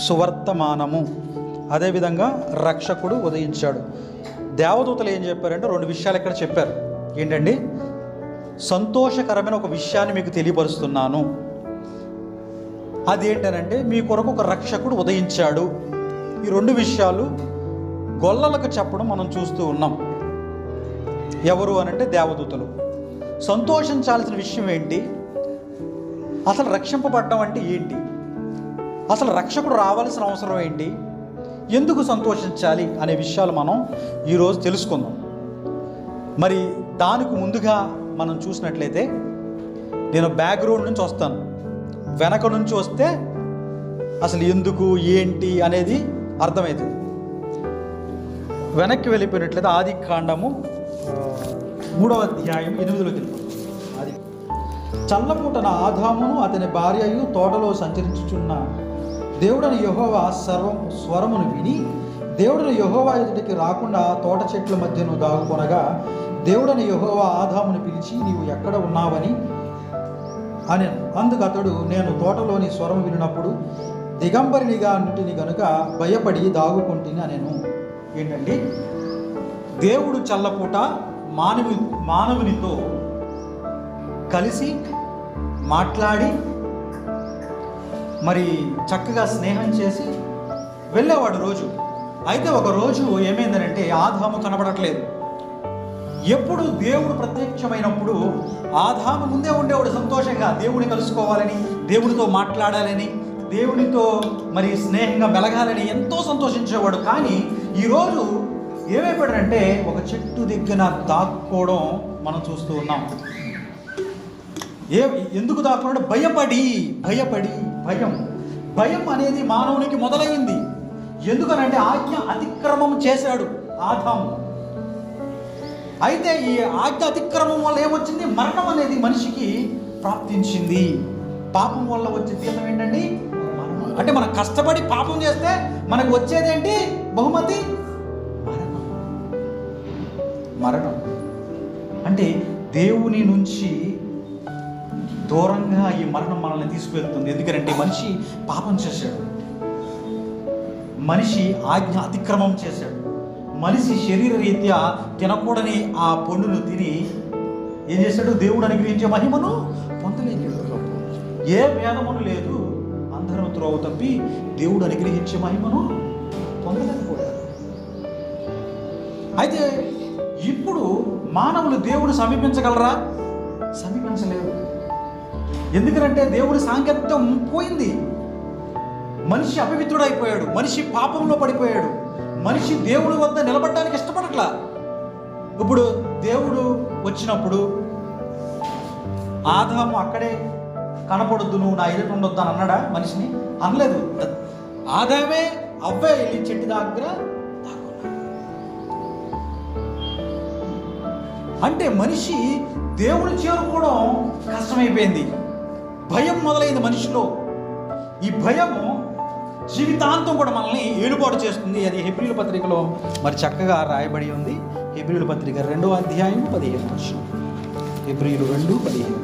సువర్తమానము, అదేవిధంగా రక్షకుడు ఉదయించాడు. దేవదూతలు ఏం చెప్పారంటే 2 విషయాలు ఇక్కడ చెప్పారు. ఏంటండి? సంతోషకరమైన ఒక విషయాన్ని మీకు తెలియపరుస్తున్నాను. అదేంటనంటే మీ కొరకు ఒక రక్షకుడు ఉదయించాడు. ఈ 2 విషయాలు గొల్లలకు చెప్పడం మనం చూస్తూ ఉన్నాం. ఎవరు అనంటే దేవదూతలు. సంతోషించాల్సిన విషయం ఏంటి? అసలు రక్షింపబడ్డం అంటే ఏంటి? అసలు రక్షకుడు రావాల్సిన అవసరం ఏంటి? ఎందుకు సంతోషించాలి అనే విషయాలు మనం ఈరోజు తెలుసుకుందాం. మరి దానికి ముందుగా మనం చూసినట్లయితే, నేను బ్యాక్గ్రౌండ్ నుంచి వస్తాను. వెనక నుంచి వస్తే అసలు ఎందుకు ఏంటి అనేది అర్థమవుతుంది. వెనక్కి వెళ్ళిపోయినట్లయితే ఆది కాండము 3వ అధ్యాయం 8లోకి వెళ్ళిపోతుంది. అది చల్లపూటన ఆదామును అతని భార్యయు తోటలో సంచరించుచున్న దేవుడని యెహోవా స్వరమును విని దేవుడని యెహోవా ఎదుటికి రాకుండా తోట చెట్ల మధ్యను దాగుకొనగా దేవుడని యెహోవా ఆదామును పిలిచి, నీవు ఎక్కడ ఉన్నావని అని. అందుకు అతడు, నేను తోటలోని స్వరం వినినప్పుడు దిగంబరినిగా ఉంటిని గనుక భయపడి దాగుకుంటుని అనేను. ఏంటండి? దేవుడు చల్లపూట మానవునితో కలిసి మాట్లాడి మరి చక్కగా స్నేహం చేసి వెళ్ళేవాడు రోజు. అయితే ఒక రోజు ఏమైందనంటే ఆదాము కనబడట్లేదు. ఎప్పుడు దేవుడు ప్రత్యక్షమైనప్పుడు ఆదాము ముందే ఉండేవాడు సంతోషంగా, దేవుడిని కలుసుకోవాలని, దేవుడితో మాట్లాడాలని, దేవునితో మరి స్నేహంగా మెలగాలని ఎంతో సంతోషించేవాడు. కానీ ఈరోజు ఏమైపోయాడంటే ఒక చెట్టు దగ్గర దాక్కోవడం మనం చూస్తూ ఉన్నాం. ఎందుకు దాక్కున్నాడు? భయం అనేది మానవునికి మొదలైంది. ఎందుకనంటే ఆజ్ఞ అతిక్రమం చేశాడు ఆదాము. అయితే ఈ ఆజ్ఞ అతిక్రమం వల్ల ఏమొచ్చింది? మరణం అనేది మనిషికి ప్రాప్తించింది. పాపం వల్ల వచ్చే తీర్థం ఏంటండి? అంటే మనం కష్టపడి పాపం చేస్తే మనకు వచ్చేదేంటి? బహుమతి మరణం. అంటే దేవుని నుంచి దూరంగా ఈ మరణం మనల్ని తీసుకువెళ్తుంది. ఎందుకంటే మనిషి పాపం చేశాడు, మనిషి ఆజ్ఞ అతిక్రమం చేశాడు, మనిషి శరీర రీత్యా తినకూడని ఆ పండును తిని ఏం చేశాడు? దేవుడు అనుగ్రహించే మహిమను పొందలేదు. ఏ వేదమును లేదు, అందరూ త్రోవ తప్పి దేవుడు అనుగ్రహించే మహిమను పొందలేకపోయారు. అయితే ఇప్పుడు మానవులు దేవుడు సమీపించగలరా? సమీపించలేరు. ఎందుకంటే దేవుడి సాంగత్యం పోయింది. మనిషి అపవిత్రుడైపోయాడు, మనిషి పాపంలో పడిపోయాడు, మనిషి దేవుడి వద్ద నిలబడడానికి ఇష్టపడట్లా. ఇప్పుడు దేవుడు వచ్చినప్పుడు ఆదాము అక్కడే కనపడొద్దు, నువ్వు నా ఎదుట ఉండొద్దు అని అన్నాడా? మనిషిని అనలేదు. ఆదామే అవ్వే వెళ్ళి చెట్టు దగ్గర అంటే మనిషి దేవుని చేరుకోవడం కష్టమైపోయింది. భయం మొదలైంది మనిషిలో. ఈ భయము జీవితాంతం కూడా మనల్ని ఏలుబాటు చేస్తుంది. అది హెబ్రీయుల పత్రికలో మరి చక్కగా రాయబడి ఉంది. హెబ్రీయుల పత్రిక 2వ అధ్యాయం 15వ వచనం. హెబ్రీయులు 2:15.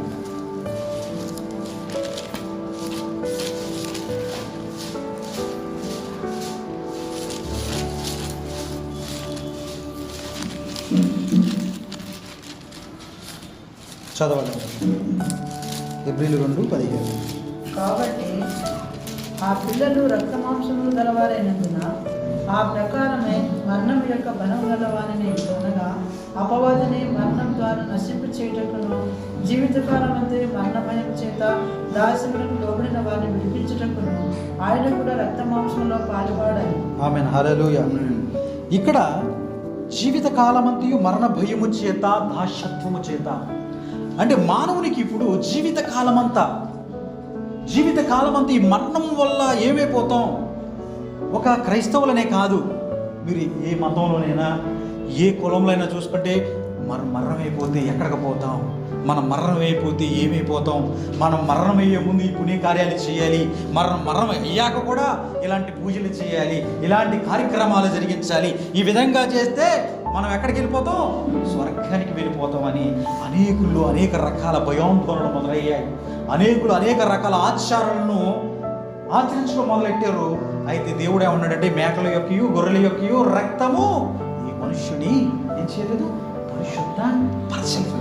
చదవండి. హెబ్రీయులు 2:15. కాబట్టి ఆ పిల్లలు రక్తమాంసములు గలవారైనందున ఆ ప్రకారమే మరణం యొక్క బలం గలవారిని అనగా అపవాదిని మరణం ద్వారా నశింపు చేయుటకును జీవితకాలం అంతే మరణ భయం చేత దాస్యములకు లోబడిన వారిని విడిపించుటకును ఆయన కూడా రక్తమాంసంలో పాలుపడాలి. ఆమేన్, హల్లెలూయా. ఇక్కడ జీవితకాలమంతయు మరణ భయము చేత దాస్యత్వము చేత అంటే మానవునికి ఇప్పుడు జీవితకాలమంతా ఈ మరణం వల్ల ఏమైపోతాం? ఒక క్రైస్తవులనే కాదు, మీరు ఏ మతంలోనైనా ఏ కులంలో అయినా చూసుకుంటే మరణం అయిపోతే ఎక్కడికి పోతాం? మనం మరణం అయిపోతే ఏమైపోతాం? మనం మరణం అయ్యే ముందు ఈ పుణ్యకార్యాలు చేయాలి, మరణం అయ్యాక కూడా ఇలాంటి పూజలు చేయాలి, ఇలాంటి కార్యక్రమాలు జరిగించాలి. ఈ విధంగా చేస్తే మనం ఎక్కడికి వెళ్ళిపోతాం? స్వర్గానికి వెళ్ళిపోతామని అనేకుల్లో అనేక రకాల భయాందోళనలు మొదలయ్యాయి. అనేకులు అనేక రకాల ఆచారాలను ఆచరించడం మొదలెట్టారు. అయితే దేవుడు ఏమన్నాడంటే మేకల యొక్కయు గొర్రెల యొక్కయు రక్తము ఈ మనుష్యుని ఏం చేయలేదు, పరిశుద్ధ పరచలేదు.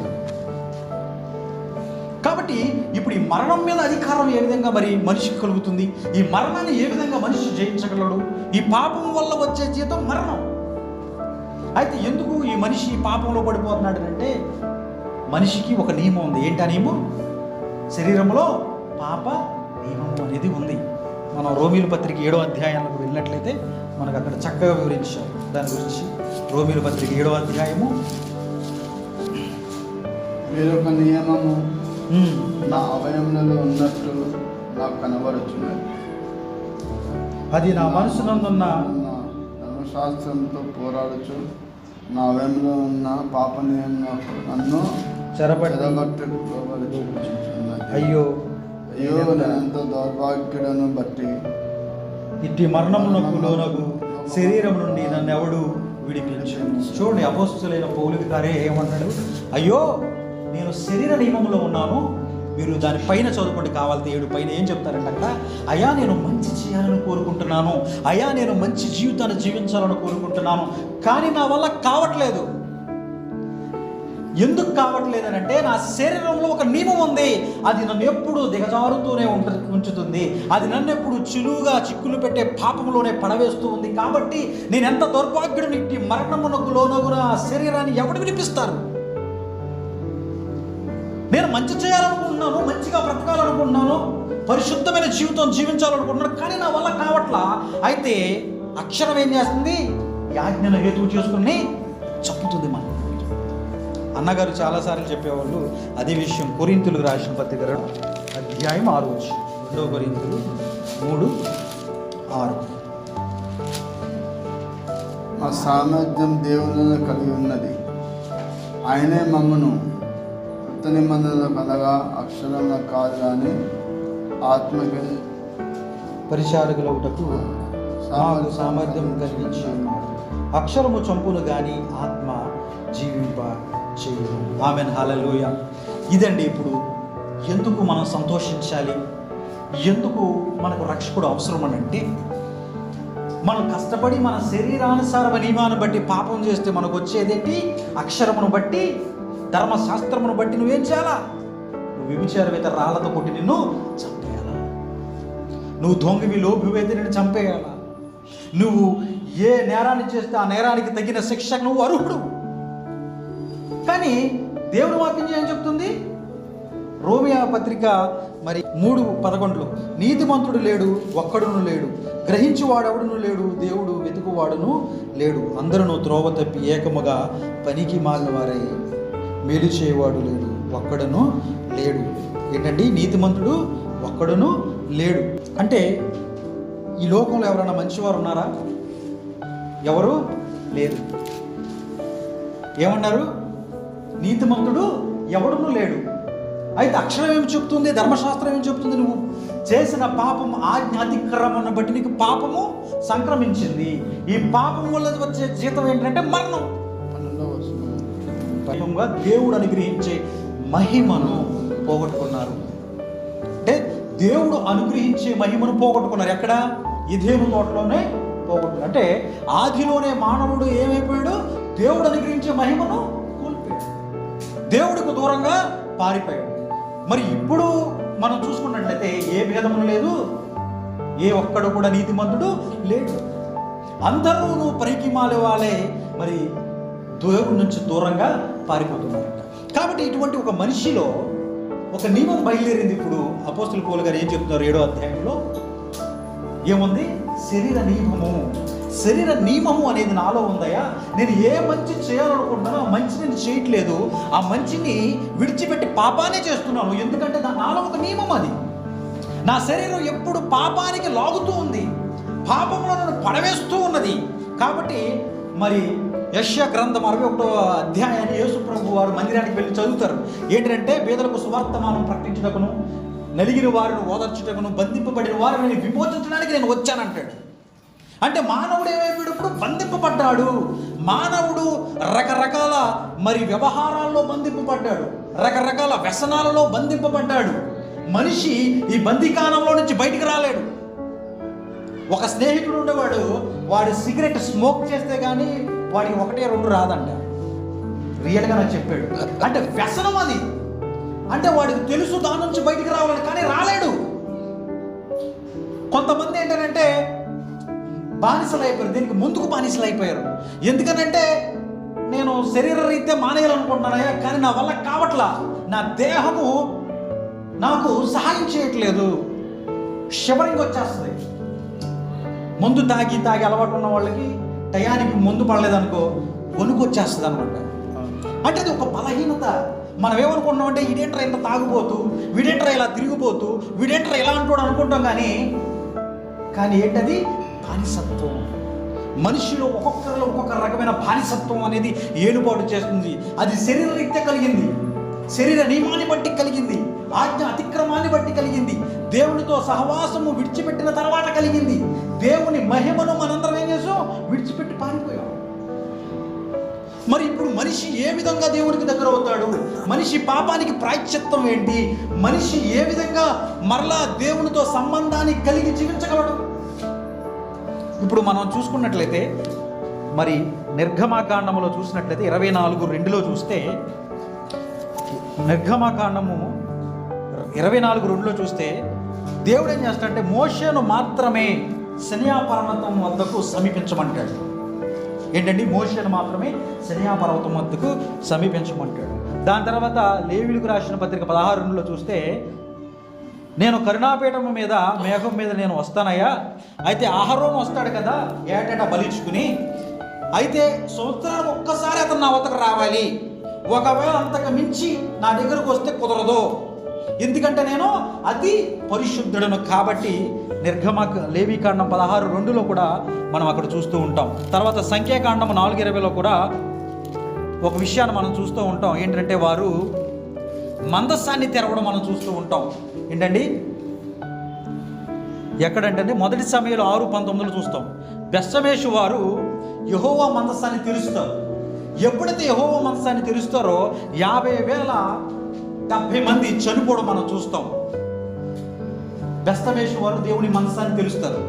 కాబట్టి ఇప్పుడు ఈ మరణం మీద అధికారం ఏ విధంగా మరి మనిషికి కలుగుతుంది? ఈ మరణాన్ని ఏ విధంగా మనిషి జయించగలడు? ఈ పాపం వల్ల వచ్చే జీతం మరణం. అయితే ఎందుకు ఈ మనిషి పాపంలో పడిపోతున్నాడు అంటే మనిషికి ఒక నియమం ఉంది. ఏంటి ఆ నియమం? శరీరంలో పాప నియమము అనేది ఉంది. మనం రోమీల పత్రిక 7వ అధ్యాయాలకు వెళ్ళినట్లయితే మనకు అక్కడ చక్కగా వివరించారు దాని గురించి. రోమీల పత్రిక 7వ అధ్యాయము వేరొక నియమము నా అవయములలో ఉన్నట్టు నాకు కనబడుచున్నది. అది నా మనసునందున్న ధర్మశాస్త్రంతో పోరాడుచు నా అవయంలో ఉన్న పాప నియమం నన్ను చెరబట్టుకోబడుచున్నది. అయ్యో అయ్యో నేనెంత దౌర్భాగ్యుడను బట్టి ఇట్టి మరణమునకు లోనగు శరీరం నుండి నన్ను ఎవడు విడిపించాడు. చూడండి, అపోస్తులైన పౌలు గారే ఏమన్నాడు? అయ్యో నేను శరీర నియమంలో ఉన్నాను. మీరు దాని పైన చదువుకోండి కావాలంటే 7 పైన ఏం చెప్తారంటే అక్కడ, అయ్యా నేను మంచి చేయాలని కోరుకుంటున్నాను, అయ్యా నేను మంచి జీవితాన్ని జీవించాలని కోరుకుంటున్నాను, కానీ నా వల్ల కావట్లేదు. ఎందుకు కావట్లేదనంటే నా శరీరంలో ఒక నియమం ఉంది. అది నన్ను ఎప్పుడు దిగజారుతూనే ఉంచుతుంది. అది నన్ను ఎప్పుడు చిలువుగా చిక్కులు పెట్టే పాపంలోనే పడవేస్తూ ఉంది. కాబట్టి నేను ఎంత దౌర్భాగ్యుడిని, ఇట్టి మరణమునకు లోనగున శరీరాన్ని ఎవడు వినిపిస్తారు? నేను మంచి చేయాలనుకుంటున్నాను, మంచిగా బ్రతకాలనుకుంటున్నాను, పరిశుద్ధమైన జీవితం జీవించాలనుకుంటున్నాను, కానీ నా వల్ల కావట్లా. అయితే అక్షరం ఏం చేస్తుంది? యాజ్ఞను హేతువు చేసుకుని చంపుతుంది. మనం అన్నగారు చాలాసార్లు చెప్పేవాళ్ళు అదే విషయం. కొరింథీయులకు రాసిన పత్రిక 6 2 కొరింథీయులు 3:6 మా సామర్థ్యం దేవునిలో కలిగి ఉన్నది. ఆయనే మమ్మను కొత్త నిబంధనలో కలగా అక్షరంలో కాదు కానీ ఆత్మకి పరిచారకులవుటకు సామర్థ్యం కలిగించి ఉన్నాడు. అక్షరము చంపును గాని ఆత్మ జీవింప చేయు. ఆమెన్, హల్లెలూయా. ఇదండి ఇప్పుడు ఎందుకు మనం సంతోషించాలి, ఎందుకు మనకు రక్షకుడు అవసరం అని అంటే, మనం కష్టపడి మన శరీరానుసార నియమాన్ని బట్టి పాపం చేస్తే మనకు వచ్చేదేంటి? అక్షరమును బట్టి, ధర్మశాస్త్రమును బట్టి నువ్వేం చేయాలా? నువ్వు వ్యభిచారమైతే రాళ్లతో కొట్టి నిన్ను చంపేయాలా? నువ్వు దొంగవి లోభివైతే నిన్ను చంపేయాలా? నువ్వు ఏ నేరాన్ని చేస్తే ఆ నేరానికి తగిన శిక్షకు నువ్వు అర్హుడు. కానీ దేవుని వాక్యం ఏం చెప్తుంది? రోమియా పత్రిక 3:11 నీతిమంతుడు లేడు, ఒక్కడును లేడు, గ్రహించువాడెవడును లేడు, దేవుడు వెతుకువాడును లేడు, అందరూ త్రోవ తప్పి ఏకముగా పనికి మాలిన వారై మేలు చేయవాడు లేడు, ఒక్కడును లేడు. ఏంటండి? నీతిమంతుడు ఒక్కడును లేడు అంటే ఈ లోకంలో ఎవరైనా మంచివారు ఉన్నారా? ఎవరు లేరు. ఏమన్నారు? నీతిమంతుడు ఎవడునూ లేడు. అయితే అక్షరం ఏమి చెప్తుంది? ధర్మశాస్త్రం ఏం చెప్తుంది? నువ్వు చేసిన పాపం ఆజ్ఞ అతిక్రమణ బట్టి నీకు పాపము సంక్రమించింది. ఈ పాపం వల్ల వచ్చే జీతం ఏంటంటే మరణం. పైగా దేవుడు అనుగ్రహించే మహిమను పోగొట్టుకున్నారు. అంటే దేవుడు అనుగ్రహించే మహిమను పోగొట్టుకున్నారు. ఎక్కడ? ఎదెను తోటలోనే పోగొట్టుకున్నారు. అంటే ఆదిలోనే మానవుడు ఏమైపోయాడు? దేవుడు అనుగ్రహించే మహిమను కోల్పోయాడు, దేవుడికి దూరంగా పారిపోయాడు. మరి ఇప్పుడు మనం చూసుకున్నట్లయితే ఏ భేదము లేదు, ఏ ఒక్కడు కూడా నీతిమంతుడు లేడు. అందరూ నువ్వు పైకి మాలే వాళ్ళే మరి దేవుడి నుంచి దూరంగా పారిపోతున్నారట. కాబట్టి ఇటువంటి ఒక మనిషిలో ఒక నియమం బయలుదేరింది. ఇప్పుడు అపోస్తలుల పౌలు గారు ఏం చెప్తున్నారు 7వ అధ్యాయంలో ఏముంది? శరీర నియమము. శరీర నియమము అనేది నాలో ఉందయా? నేను ఏ మంచి చేయాలనుకుంటున్నానో ఆ మంచి నేను చేయట్లేదు, ఆ మంచిని విడిచిపెట్టి పాపానే చేస్తున్నాను. ఎందుకంటే నాలో ఒక నియమం అది. నా శరీరం ఎప్పుడు పాపానికి లాగుతూ ఉంది, పాపంలో నన్ను పడవేస్తూ ఉన్నది. కాబట్టి మరి యెషయా గ్రంథం 61వ అధ్యాయాన్ని యేసు ప్రభు వారు మందిరానికి వెళ్ళి చదువుతారు. ఏంటంటే పేదలకు సువార్తమానం ప్రకటించుటకును, నలిగిన వారిని ఓదార్చుటకును, బంధింపబడిన వారిని విమోచించడానికి నేను వచ్చానంటాడు. అంటే మానవుడు ఏమైపోయినప్పుడు బంధింపబడ్డాడు. మానవుడు రకరకాల మరి వ్యవహారాల్లో బంధింపబడ్డాడు, రకరకాల వ్యసనాలలో బంధింపబడ్డాడు. మనిషి ఈ బందీకానంలో నుంచి బయటికి రాలేడు. ఒక స్నేహితుడు ఉండేవాడు, వాడు సిగరెట్ స్మోక్ చేస్తే కానీ వాడికి 1-2 రాదంట. రియల్గా నాకు చెప్పాడు. అంటే వ్యసనం అది. అంటే వాడికి తెలుసు దాని నుంచి బయటికి రావాలని, కానీ రాలేడు. కొంతమంది ఏంటంటే బానిసలు అయిపోయారు, దీనికి ముందుకు బానిసలు అయిపోయారు. ఎందుకనంటే నేను శరీర రీత్యా మానేయాలనుకుంటున్నానయ్యా, కానీ నా వల్ల కావట్లా, నా దేహము నాకు సహాయం చేయట్లేదు, షివరింగ్ వచ్చేస్తుంది. మందు తాగి అలవాటు ఉన్న వాళ్ళకి టయానికి మందు పడలేదనుకో వణుకు వచ్చేస్తుంది అనమాట. అంటే అది ఒక బలహీనత. మనం ఏమనుకుంటున్నామంటే వీడేంట్రా ఇంత తాగుపోతూ, వీడేంట్రా ఇలా తిరిగిపోతూ, వీడేంట్రా ఇలా అంటాడు అనుకుంటాం. కానీ ఏంటది? బానిసత్వం. మనిషిలో ఒక్కొక్కరిలో ఒక్కొక్క రకమైన బానిసత్వం అనేది ఏలుబాటు చేస్తుంది. అది శరీర రీత్యా కలిగింది, శరీర నియమాన్ని బట్టి కలిగింది, ఆజ్ఞ అతిక్రమాన్ని బట్టి కలిగింది, దేవునితో సహవాసము విడిచిపెట్టిన తర్వాత కలిగింది. దేవుని మహిమను మనందరం ఏం చేసాం? విడిచిపెట్టి పారిపోయాం. మరి ఇప్పుడు మనిషి ఏ విధంగా దేవునికి దగ్గర అవుతాడు? మనిషి పాపానికి ప్రాయశ్చిత్తం ఏంటి? మనిషి ఏ విధంగా మరలా దేవునితో సంబంధాన్ని కలిగి జీవించగలడు? ఇప్పుడు మనం చూసుకున్నట్లయితే, మరి నిర్గమాకాండములో చూసినట్లయితే 24:2 చూస్తే, నిర్గమాకాండము 24:2 చూస్తే దేవుడు ఏం చేస్తాడంటే మోషేను మాత్రమే సినియా పర్వతం వద్దకు సమీపించమంటాడు. ఏంటండి? మోషేను మాత్రమే సినియా పర్వతం వద్దకు సమీపించమంటాడు. దాని తర్వాత లేవీయులకు రాసిన పత్రిక 16:2 చూస్తే, నేను కరుణాపీఠం మీద మేఘం మీద నేను వస్తానయ్యా, అయితే అహరోను వస్తాడు కదా ఏటేటా బలించుకుని, అయితే సంవత్సరానికి ఒక్కసారి అతను నా వద్దకు రావాలి, ఒకవేళ అంతకు మించి నా దగ్గరకు వస్తే కుదరదు, ఎందుకంటే నేను అతి పరిశుద్ధుడను. కాబట్టి లేవీకాండం 16:2 కూడా మనం అక్కడ చూస్తూ ఉంటాం. తర్వాత సంఖ్యాకాండం 4:20 కూడా ఒక విషయాన్ని మనం చూస్తూ ఉంటాం. ఏంటంటే వారు మందస్సాన్ని తెరవడం మనం చూస్తూ ఉంటాం. ఏంటండి? ఎక్కడంటే మొదటి సమయంలో 6:19 చూస్తాం. బెత్షెమెషు వారు యెహోవా మందస్సాన్ని తెరుస్తారు. ఎప్పుడైతే యెహోవా మందస్సాన్ని తెరుస్తారో 50,070 మంది చనిపోవడం మనం చూస్తాం. బెత్షెమెషు వారు దేవుని మందస్సాన్ని తెరుస్తారు.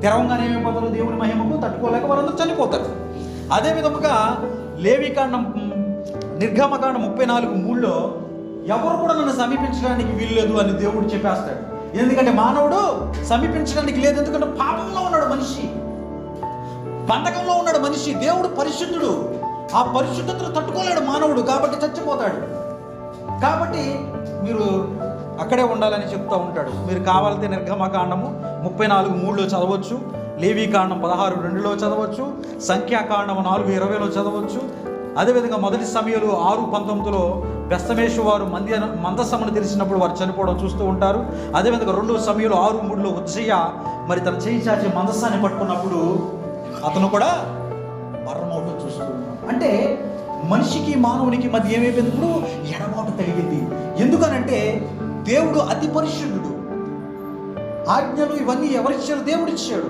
తెరవంగానే ఏమైపోతారు? దేవుని మహిమకు తట్టుకోలేక వారందరూ చనిపోతారు. అదే విధముగా లేవీకాండం నిర్గమకాండం 34:3 ఎవరు కూడా నన్ను సమీపించడానికి వీల్లేదు అని దేవుడు చెప్పేస్తాడు. ఎందుకంటే మానవుడు సమీపించడానికి లేదు, ఎందుకంటే పాపంలో ఉన్నాడు మనిషి, బంధకంలో ఉన్నాడు మనిషి. దేవుడు పరిశుద్ధుడు, ఆ పరిశుద్ధతను తట్టుకోలేడు మానవుడు, కాబట్టి చచ్చిపోతాడు. కాబట్టి మీరు అక్కడే ఉండాలని చెప్తూ ఉంటాడు. మీరు కావాలంటే నిర్గమకాండము 34:3 చదవచ్చు, లేవీకాండం 16:2 చదవచ్చు, సంఖ్యాకాండం 4:20 చదవచ్చు. అదేవిధంగా మొదటి సమయంలో 6:19 బెత్షెమెషు వారు మందసమును తెరిచినప్పుడు వారు చనిపోవడం చూస్తూ ఉంటారు. అదేవిధంగా 2 సమయంలో 6:3 ఉజ్జయ్య మరి తన చేయి చాచి మందస్సాన్ని పట్టుకున్నప్పుడు అతను కూడా మరణమవడం చూస్తూ ఉన్నాం. అంటే మనిషికి మానవునికి మధ్య ఏమైపోయింది? ఇప్పుడు ఎడబాటు కలిగింది. ఎందుకనంటే దేవుడు అతి పరిశుద్ధుడు, ఆజ్ఞలు ఇవన్నీ ఎవరిచ్చారు? దేవుడు ఇచ్చాడు.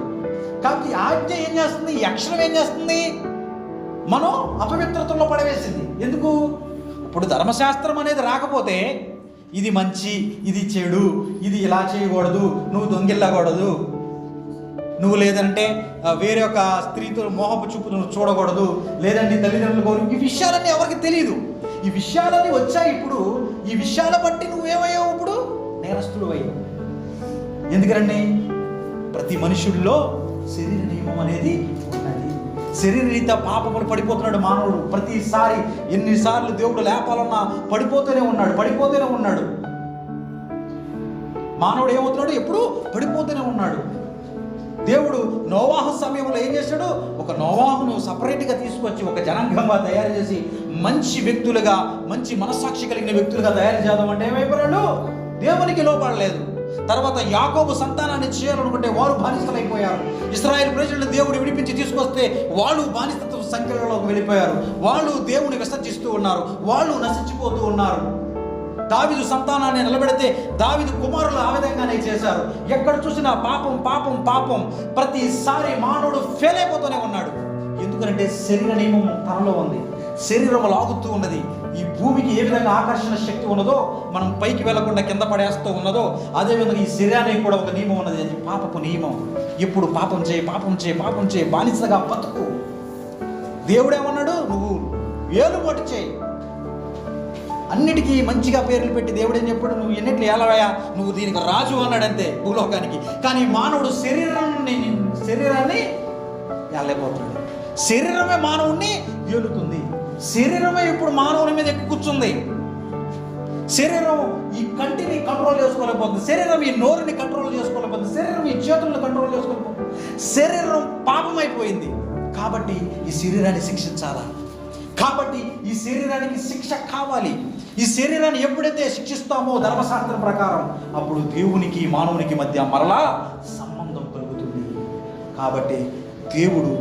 కాబట్టి ఆజ్ఞ ఏం చేస్తుంది? ఈ అక్షరం ఏం చేస్తుంది? మనం అపవిత్రతలో పడవేసింది. ఎందుకు? ఇప్పుడు ధర్మశాస్త్రం అనేది రాకపోతే ఇది మంచి, ఇది చెడు, ఇది ఇలా చేయకూడదు, నువ్వు దొంగిల్లకూడదు, నువ్వు లేదంటే వేరే ఒక స్త్రీతో మోహపు చూపు నువ్వు చూడకూడదు, లేదంటే తల్లిదండ్రులు గౌరవం, ఈ విషయాలన్నీ ఎవరికి తెలియదు. ఈ విషయాలన్నీ వచ్చాయి. ఇప్పుడు ఈ విషయాల బట్టి నువ్వేమయ్యావు? ఇప్పుడు నేరస్తుడు అయ్యావు. ఎందుకంటే ప్రతి మనుషుల్లో శరీర నియమం అనేది ఉన్నది. శరీర రీత్యా పాపములు పడిపోతున్నాడు మానవుడు. ప్రతిసారి ఎన్నిసార్లు దేవుడు లేపాలన్నా పడిపోతూనే ఉన్నాడు. మానవుడు ఏమవుతున్నాడు? ఎప్పుడు పడిపోతూనే ఉన్నాడు. దేవుడు నోవాహు సమయంలో ఏం చేశాడు? ఒక నోవాహును సపరేట్గా తీసుకొచ్చి ఒక జనాంగంగా తయారు చేసి మంచి వ్యక్తులుగా, మంచి మనస్సాక్షి కలిగిన వ్యక్తులుగా తయారు చేద్దామంటే ఏమైపోయాడు? దేవునికి లోపడలేదు. తర్వాత యాకోబు సంతానాన్ని చేయాలనుకుంటే వారు బానిసలైపోయారు. ఇశ్రాయేలు ప్రజలను దేవుడు విడిపించి తీసుకొస్తే వాళ్ళు బానిసత్వ సంఖ్యలోకి వెళ్ళిపోయారు. వాళ్ళు దేవుని విసర్జిస్తూ ఉన్నారు, వాళ్ళు నశించిపోతూ ఉన్నారు. దావీదు సంతానాన్ని నిలబెడితే దావీదు కుమారులు ఆ విధంగానే చేశారు. ఎక్కడ చూసినా పాపం పాపం పాపం. ప్రతిసారి మానవుడు ఫెయిల్ అయిపోతూనే ఉన్నాడు. ఎందుకంటే శరీర నియమం తనలో ఉంది, శరీరం లాగుతూ ఉన్నది. ఈ భూమికి ఏ విధంగా ఆకర్షణ శక్తి ఉన్నదో, మనం పైకి వెళ్లకుండా కింద పడేస్తూ ఉన్నదో, అదేవిధంగా ఈ శరీరానికి కూడా ఒక నియమం ఉన్నది. అది పాపపు నియమం. ఎప్పుడు పాపం చేయి, పాపం చేయి, పాపం చేయి, బానిసగా బతుకు. దేవుడు ఏమన్నాడు? నువ్వు ఏలుబడి చేయి, అన్నిటికీ మంచిగా పేర్లు పెట్టి దేవుడు ఏం చెప్పాడు? నువ్వు ఎన్నిట్లు ఏలవయా, నువ్వు దీనికి రాజు అన్నాడంతే భూలోకానికి. కానీ మానవుడు శరీరాన్ని ఏలలేకపోతున్నాడు. శరీరమే మానవుణ్ణి ఏలుతుంది. శరీరమే ఇప్పుడు మానవుని మీద ఎక్కువ కూర్చుంది. శరీరం ఈ కంటిని కంట్రోల్ చేసుకోలేకపోతుంది, శరీరం ఈ నోరుని కంట్రోల్ చేసుకోలేకపోతుంది, శరీరం ఈ చేతులను కంట్రోల్ చేసుకోలేకపోతుంది. శరీరం పాపమైపోయింది. కాబట్టి ఈ శరీరాన్ని శిక్షించాలా? కాబట్టి ఈ శరీరానికి శిక్ష కావాలి. ఈ శరీరాన్ని ఎప్పుడైతే శిక్షిస్తామో ధర్మశాస్త్రం ప్రకారం, అప్పుడు దేవునికి మానవునికి మధ్య మరలా సంబంధం కలుగుతుంది. కాబట్టి దేవుడు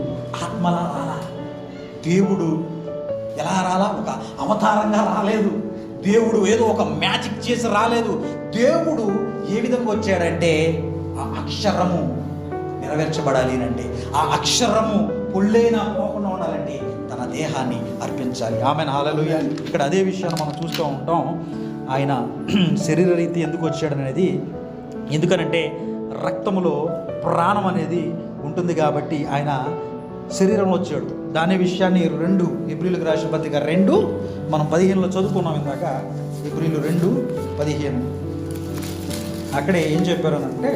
ఆత్మలా రాలా. దేవుడు ఎలా రాలా? ఒక అవతారంగా రాలేదు. దేవుడు ఏదో ఒక మ్యాజిక్ చేసి రాలేదు. దేవుడు ఏ విధంగా వచ్చాడంటే, ఆ అక్షరము నెరవేర్చబడాలి అంటే, ఆ అక్షరము పొల్లైనా పోకుండా ఉండాలంటే తన దేహాన్ని అర్పించాలి. ఆమెన్, హల్లెలూయా. ఇక్కడ అదే విషయాన్ని మనం చూస్తూ ఉంటాం. ఆయన శరీర రీతి ఎందుకు వచ్చాడనేది, ఎందుకనంటే రక్తములో ప్రాణం అనేది ఉంటుంది కాబట్టి ఆయన శరీరంలో వచ్చాడు. దాని విషయాన్ని 2 ఏప్రిల్కి రాసిన పత్రిక 2 మనం 15లో చదువుకున్నాం ఇందాక. ఏప్రిల్ 2:15 అక్కడే ఏం చెప్పారనంటే,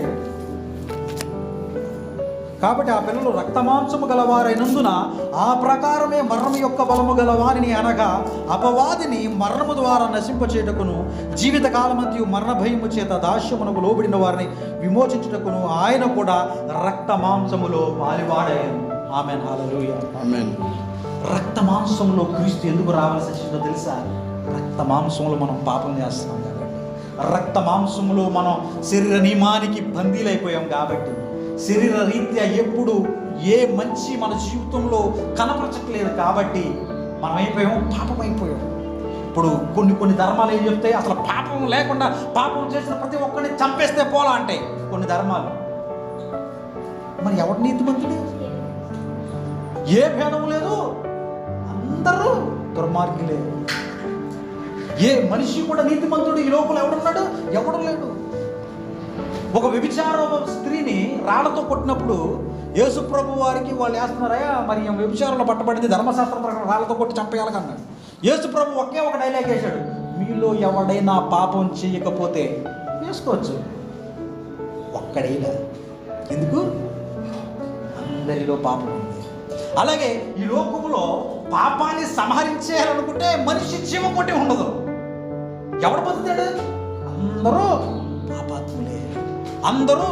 కాబట్టి ఆ పిల్లలు రక్తమాంసము గలవారైనందున ఆ ప్రకారమే మరణము యొక్క బలము గలవారిని, అనగా అపవాదిని మరణము ద్వారా నశింపచేయుటకును, జీవితకాలమంతయు మరణ భయము చేత దాస్యమునకు లోబడిన వారిని విమోచించుటకును ఆయన కూడా రక్తమాంసములో పాలివాడాయను. ఆమేన్, హల్లెలూయా. ఆమేన్. రక్తమాంసంలో క్రీస్తు ఎందుకు రావాల్సి వచ్చిందో తెలుసా? రక్తమాంసంలో మనం పాపం చేస్తున్నాం కాబట్టి, రక్తమాంసంలో మనం శరీర నియమానికి బందీలైపోయాం కాబట్టి, శరీర రీత్యా ఎప్పుడు ఏ మంచి మన జీవితంలో కనపరచట్లేదు కాబట్టి మనం అయిపోయాం, పాపం అయిపోయాం. ఇప్పుడు కొన్ని ధర్మాలు ఏం చెప్తాయి? అసలు పాపం లేకుండా పాపం చేసిన ప్రతి ఒక్కరిని చంపేస్తే పోలా అంటాయి కొన్ని ధర్మాలు. మరి ఎవడు నీతిమంతుడు? ఏ భేదం లేదు, అందరూ దుర్మార్గులే. ఏ మనిషి కూడా నీతిమంతుడు ఈ లోపల ఎవడున్నాడు? ఎవడు లేడు. ఒక వ్యభిచార స్త్రీని రాళ్లతో కొట్టినప్పుడు యేసు ప్రభు వారికి వాళ్ళు వేస్తున్నారయ్యా, మరి వ్యభిచారంలో పట్టబడింది, ధర్మశాస్త్రం ప్రకారం రాళ్లతో కొట్టి చంపేయాలకన్నాడు. యేసు ప్రభు ఒకే ఒక డైలాగ్ వేశాడు, మీలో ఎవడైనా పాపం చేయకపోతే వేసుకోవచ్చు. ఒక్కడైనా. ఎందుకు? అందరిలో పాపం ఉంది. అలాగే ఈ లోకములో పాపాన్ని సంహరించేయాలనుకుంటే మనిషి జీవం కొట్టి ఉండదు. ఎవడు బతుకుతాడు? అందరూ పాపాత్ములే, అందరూ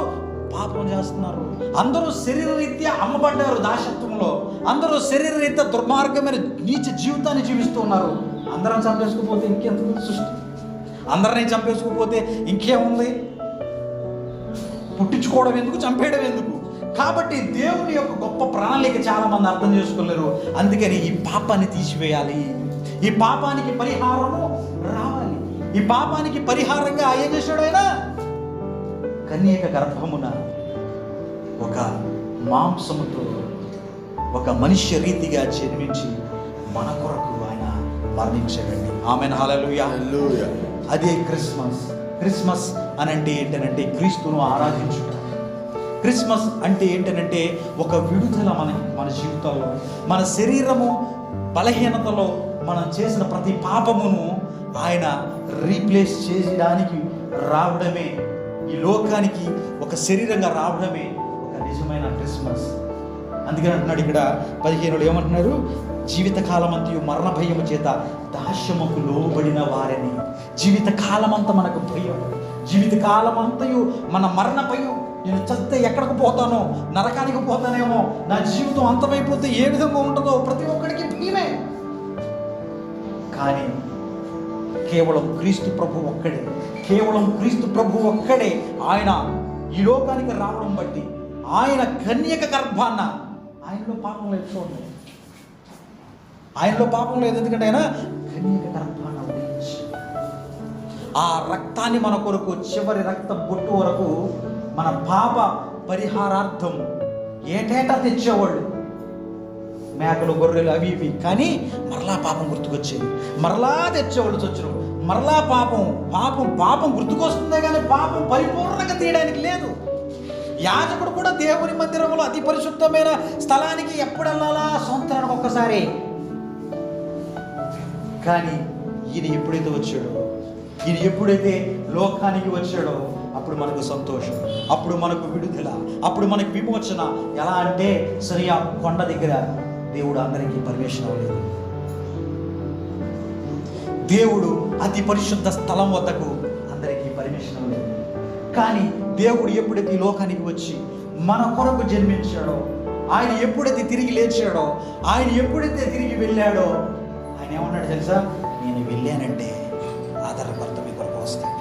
పాపం చేస్తున్నారు, అందరూ శరీర రీత్యా అమ్మబడ్డారు దాసత్వంలో, అందరూ శరీర రీత్యా దుర్మార్గమైన నీచ జీవితాన్ని జీవిస్తూ ఉన్నారు. అందరం చంపేసుకోపోతే ఇంకెంత సృష్టి? అందరినీ చంపేసుకోపోతే ఇంకేముంది? పుట్టించుకోవడం ఎందుకు, చంపేయడం ఎందుకు? కాబట్టి దేవుని యొక్క గొప్ప ప్రణాళిక చాలామంది అర్థం చేసుకోలేరు. అందుకని ఈ పాపాన్ని తీసివేయాలి, ఈ పాపానికి పరిహారము రావాలి. ఈ పాపానికి పరిహారంగా ఏం చేశాడు ఆయన? కన్యక గర్భమున ఒక మాంసముతో ఒక మనుష్య రీతిగా జన్మించి మన కొరకు ఆయన మరణించాడండి. ఆమేన్, హల్లెలూయా. హల్లెలూయా. అదే క్రిస్మస్. క్రిస్మస్ అనంటే ఏంటనంటే క్రీస్తును ఆరాధించుట. క్రిస్మస్ అంటే ఏంటనంటే ఒక విడుదల మన జీవితాల్లో, మన శరీరము బలహీనతలో మనం చేసిన ప్రతి పాపమును ఆయన రీప్లేస్ చేయడానికి రావడమే, ఈ లోకానికి ఒక శరీరంగా రావడమే ఒక నిజమైన క్రిస్మస్. అందుకని అంటున్నాడు ఇక్కడ 15లో ఏమంటున్నారు? జీవితకాలమంతయు మరణ భయము చేత దాస్యముకు లోబడిన వారిని. జీవితకాలమంతా మనకు భయం, జీవితకాలమంతయు మన మరణ భయం. నేను చస్తే ఎక్కడికి పోతానో, నరకానికి పోతానేమో, నా జీవితం అంతమైపోతే ఏ విధంగా ఉంటుందో ప్రతి ఒక్కడికి భయమే. కానీ కేవలం క్రీస్తు ప్రభు ఒక్కడే, కేవలం క్రీస్తు ప్రభు ఒక్కడే ఆయన ఈ లోకానికి రావడం బట్టి, ఆయన కన్యక గర్భాన్న, ఆయనలో పాపం లేదు. చూడండి, ఆయనలో పాపం లేదు. ఎందుకంటే ఆయన కన్యక గర్భాన్న ఉదయించి ఆ రక్తాన్ని మన కొరకు చివరి రక్త బొట్టు వరకు మన పాప పరిహారార్థం ఏటేటా తెచ్చేవాళ్ళు. మేకలు గొర్రెలు అవి ఇవి, కానీ మరలా పాపం గుర్తుకొచ్చేది, మరలా తెచ్చేవాళ్ళు చొచ్చును, మరలా పాపం గుర్తుకొస్తుందే కానీ పాపం పరిపూర్ణంగా తీయడానికి లేదు. యాజకుడు కూడా దేవుని మందిరంలో అతి పరిశుద్ధమైన స్థలానికి ఎప్పుడు వెళ్ళాలా? సంవత్సరానికి ఒక్కసారి. కానీ ఈయన ఎప్పుడైతే వచ్చాడో, ఈయన ఎప్పుడైతే లోకానికి వచ్చాడో అప్పుడు మనకు సంతోషం, అప్పుడు మనకు విడుదల, అప్పుడు మనకు విమోచన. ఎలా అంటే సిరియా కొండ దగ్గర దేవుడు అందరికీ పర్మిషన్ అవ్వలేదు. దేవుడు అతి పరిశుద్ధ స్థలం వద్దకు అందరికీ పర్మిషన్ అవ్వలేదు. కానీ దేవుడు ఎప్పుడైతే ఈ లోకానికి వచ్చి మన కొరకు జన్మించాడో, ఆయన ఎప్పుడైతే తిరిగి లేచాడో, ఆయన ఎప్పుడైతే తిరిగి వెళ్ళాడో, ఆయన ఏమన్నాడు తెలుసా? నేను వెళ్ళానంటే ఆదరణకర్త మీ కొరకు వస్తాను,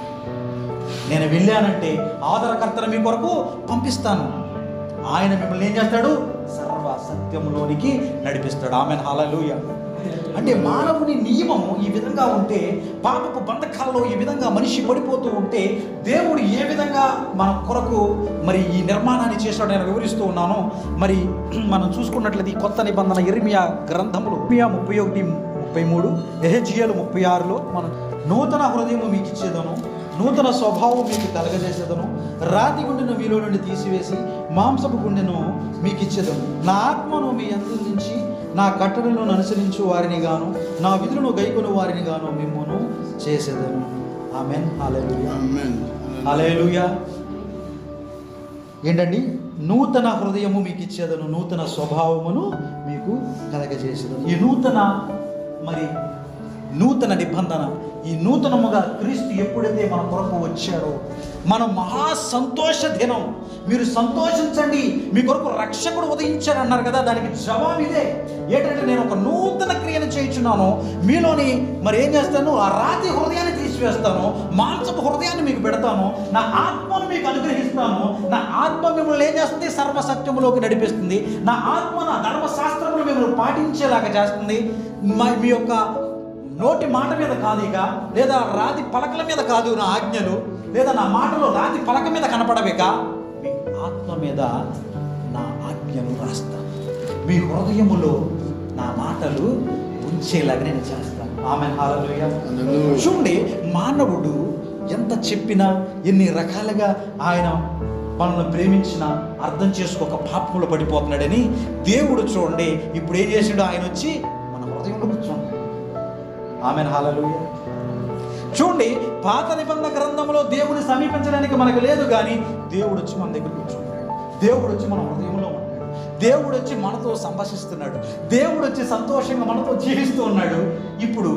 నేను వెళ్ళానంటే ఆదరణకర్తను మీ కొరకు పంపిస్తాను. ఆయన మిమ్మల్ని ఏం చేస్తాడు? సర్వ సత్యంలోనికి నడిపిస్తాడు. ఆమెన్, హల్లెలూయా. అంటే మానవుని నియమము ఈ విధంగా ఉంటే, పాపపు బంధకాల్లో ఈ విధంగా మనిషి పడిపోతూ ఉంటే, దేవుడు ఏ విధంగా మన కొరకు మరి ఈ నిర్మాణాన్ని చేశాడో నేను వివరిస్తూ ఉన్నాను. మరి మనం చూసుకున్నట్లయితే ఈ కొత్త నిబంధన ఇర్మియా గ్రంథములు 31:33, యెహెజ్కేలు 36లో మనం నూతన హృదయము మీకు ఇచ్చేదను, నూతన స్వభావం మీకు కలగజేసేదను, రాతి గుండెను మీలో నుండి తీసివేసి మాంసపు గుండెను మీకు ఇచ్చేదను, నా ఆత్మను మీ అందు నుంచి నా కట్టడలను అనుసరించు వారిని గాను నా విధులను గైకొను వారిని గాను మిమ్మును చేసేదను. ఆమెన్, హల్లెలూయా, హల్లెలూయా. ఏంటండి? నూతన హృదయము మీకు ఇచ్చేదను, నూతన స్వభావమును మీకు కలగజేసేదను. ఈ నూతన నిబంధన, ఈ నూతనముగా క్రీస్తు ఎప్పుడైతే మన కొరకు వచ్చాడో, మనం మహా సంతోష దినం. మీరు సంతోషించండి, మీ కొరకు రక్షకుడు ఉదయించాడు అన్నారు కదా. దానికి జవాబు ఇదే. ఏంటంటే నేను ఒక నూతన క్రియను చేయించున్నాను, మీలోని మరి ఏం చేస్తాను? ఆ రాతి హృదయాన్ని తీసివేస్తాను, మాంసపు హృదయాన్ని మీకు పెడతాను, నా ఆత్మను మీకు అనుగ్రహిస్తాను. నా ఆత్మ మిమ్మల్ని ఏం చేస్తుంది? సర్వసత్యములోకి నడిపిస్తుంది. నా ఆత్మ నా ధర్మశాస్త్రములు మిమ్మల్ని పాటించేలాగా చేస్తుంది. మీ యొక్క నోటి మాట మీద కాదు, ఇక లేదా రాతి పలకల మీద కాదు నా ఆజ్ఞలు, లేదా నా మాటలు రాతి పలక మీద కనపడవేక, మీ ఆత్మ మీద నా ఆజ్ఞలు రాస్తాను, మీ హృదయములో నా మాటలు ఉంచేలాగా నేను చేస్తాను. ఆమేన్, హల్లెలూయా. చూడండి, మానవుడు ఎంత చెప్పినా, ఎన్ని రకాలుగా ఆయన మనల్ని ప్రేమించిన అర్థం చేసుకోక పాపంలో పడిపోతున్నాడని దేవుడు చూడండి ఇప్పుడు ఏం చేసాడు? ఆయన వచ్చి మన హృదయంలో కూర్చోండి. ఆమేన్, హల్లెలూయా. చూడండి, పాత నిబంధన గ్రంథంలో దేవుని సమీపించడానికి మనకు లేదు, కానీ దేవుడు వచ్చి మన దగ్గర కూర్చుంటాడు, దేవుడు వచ్చి మన హృదయంలో ఉన్నాడు, దేవుడు వచ్చి మనతో సంభాషిస్తున్నాడు, దేవుడు వచ్చి సంతోషంగా మనతో జీవిస్తూ ఉన్నాడు. ఇప్పుడు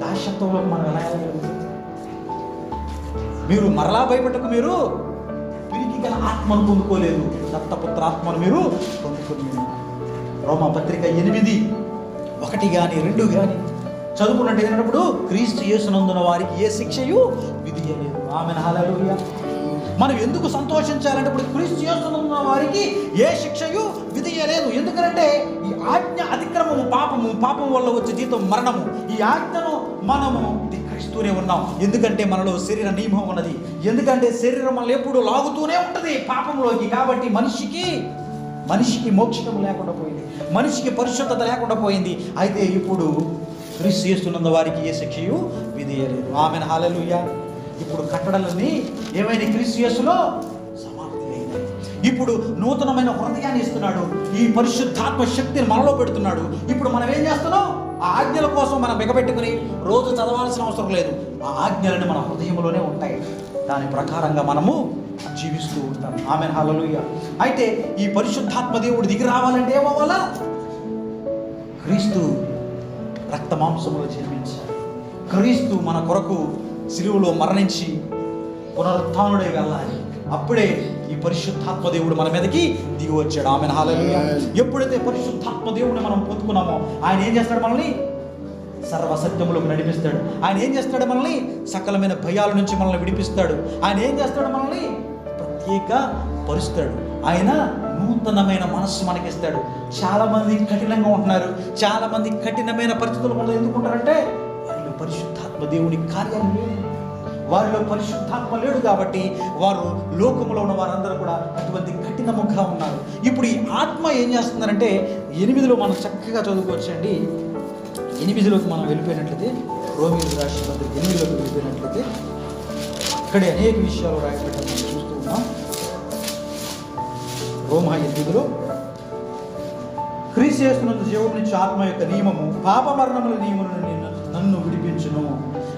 దాస్యత్వంలో మనం ఎలా వెళ్ళగలుగుతాం? మీరు మరలా భయపడకు, మీరు పిరికి గల ఆత్మను పొందుకోలేదు, దత్తపుత్ర ఆత్మను మీరు పొందుకుని. రోమాపత్రిక 8:1 కానీ 2 కానీ చదువుకున్నట్టు ఏంటప్పుడు, క్రీస్తు యేసునందున వారికి ఏ శిక్షయు విధియలేదు. ఆమేన్, హల్లెలూయా. మనం ఎందుకు సంతోషించాలంటే, ఇప్పుడు క్రీస్తు యేసునందున వారికి ఏ శిక్షయు విధియలేదు. ఎందుకంటే ఈ ఆజ్ఞ అతిక్రమము పాపము వల్ల వచ్చే జీతం మరణము. ఈ ఆజ్ఞను మనము ధిక్కరిస్తూనే ఉన్నాం. ఎందుకంటే మనలో శరీర నియమం ఉన్నది, ఎందుకంటే శరీరం మనల్ని ఎప్పుడు లాగుతూనే ఉంటుంది పాపంలోకి. కాబట్టి మనిషికి మోక్షం లేకుండా పోయింది, మనిషికి పరిశుద్ధత లేకుండా పోయింది. అయితే ఇప్పుడు క్రీస్తు యేసునందు వారికి ఏ శిక్షయు విధియలేదు. ఆమేన్, హల్లెలూయా. ఇప్పుడు కట్టడలన్నీ ఏమైనా క్రీస్తు యేసులో సమాప్తి అయినాయి. ఇప్పుడు నూతనమైన హృదయాన్ని ఇస్తున్నాడు, ఈ పరిశుద్ధాత్మ శక్తిని మనలో పెడుతున్నాడు. ఇప్పుడు మనం ఏం చేస్తున్నాం? ఆ ఆజ్ఞల కోసం మనం బిగబెట్టుకుని రోజు చదవాల్సిన అవసరం లేదు. ఆ ఆజ్ఞలను మన హృదయంలోనే ఉంటాయి, దాని ప్రకారంగా మనము జీవిస్తూ ఉంటాం. ఆమేన్, హల్లెలూయా. అయితే ఈ పరిశుద్ధాత్మ దేవుడు దిగి రావాలంటే ఏమవ్వాలా? క్రీస్తు రక్త మాంసములో జన్మించాడు, క్రీస్తు మన కొరకు శిలువలో మరణించి పునరుత్థానుడై వెళ్ళాలి. అప్పుడే ఈ పరిశుద్ధాత్మ దేవుడు మన మీదకి దిగి వచ్చాడు. ఆమేన్, హల్లెలూయా. ఎప్పుడైతే పరిశుద్ధాత్మ దేవుడిని మనం పొందుకున్నామో, ఆయన ఏం చేస్తాడు? మనల్ని సర్వసత్యములోకి నడిపిస్తాడు. ఆయన ఏం చేస్తాడు? మనల్ని సకలమైన భయాల నుంచి మనల్ని విడిపిస్తాడు. ఆయన ఏం చేస్తాడు? మనల్ని ప్రత్యేక పరుస్తాడు. ఆయన నూతనమైన మనస్సు మనకిస్తాడు. చాలామంది కఠినంగా ఉంటున్నారు, చాలామంది కఠినమైన పరిస్థితులు మనలో ఎందుకుంటారంటే వారిలో పరిశుద్ధాత్మ దేవుని కార్యాలు లేవు, వారిలో పరిశుద్ధాత్మ లేడు. కాబట్టి వారు లోకంలో ఉన్న వారందరూ కూడా అటువంటి కఠినముగా ఉన్నారు. ఇప్పుడు ఈ ఆత్మ ఏం చేస్తుందంటే 8లో మనం చక్కగా చదువుకోవచ్చండి. 8లోకి మనం వెళ్ళిపోయినట్లయితే, రోమీయులకు రాసిన పత్రిక 8లోకి వెళ్ళిపోయినట్లయితే ఇక్కడే అనేక విషయాలు రాయబడ్డాయి మనం చూస్తూ ఉన్నాం. రోమా 8లో క్రీస్తు యేసునందు జీవం నుంచి ఆత్మ యొక్క నియమము పాప మరణముల నియమములను నన్ను విడిపించును.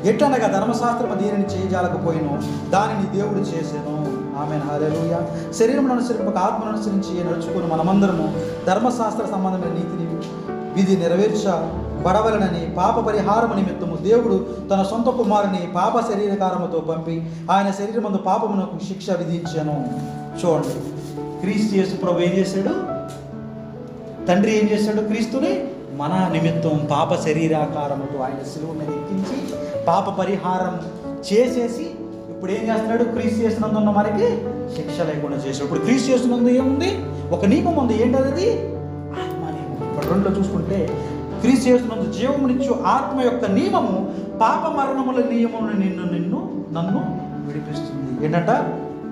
ఎట్లనగా ధర్మశాస్త్రము దేనిని చేయజాలకపోయినో దానిని దేవుడు చేసెను. ఆమేన్, హల్లెలూయా. శరీరమును అనుసరింపక ఆత్మను అనుసరించి నడుచుకుని మనమందరము ధర్మశాస్త్ర సంబంధమైన నీతిని విధి నెరవేర్చబడవలనని పాప పరిహారము నిమిత్తము దేవుడు తన సొంత కుమారుని పాప శరీరకారముతో పంపి ఆయన శరీరమందు పాపమునకు శిక్ష విధించాను. చూడండి, క్రీస్తు యేసు ప్రభు ఏం చేశాడు? తండ్రి ఏం చేశాడు? క్రీస్తుని మన నిమిత్తం పాప శరీరాకారముతో ఆయన శిలువ మీద ఎక్కించి పాప పరిహారం చేసేసి ఇప్పుడు ఏం చేస్తున్నాడు? క్రీస్తు యేసునందు ఉన్న మనకి శిక్ష లేకుండా చేశాడు. ఇప్పుడు క్రీస్తు యేసునందు ఏముంది? ఒక నియమం ఉంది. ఏంటది? ఆత్మ నియమం. ఇప్పుడు 2లో చూసుకుంటే క్రీస్తు యేసునందు జీవమునిచ్చు ఆత్మ యొక్క నియమము పాప మరణముల నియమము నన్ను విడిపిస్తుంది. ఏంటంట?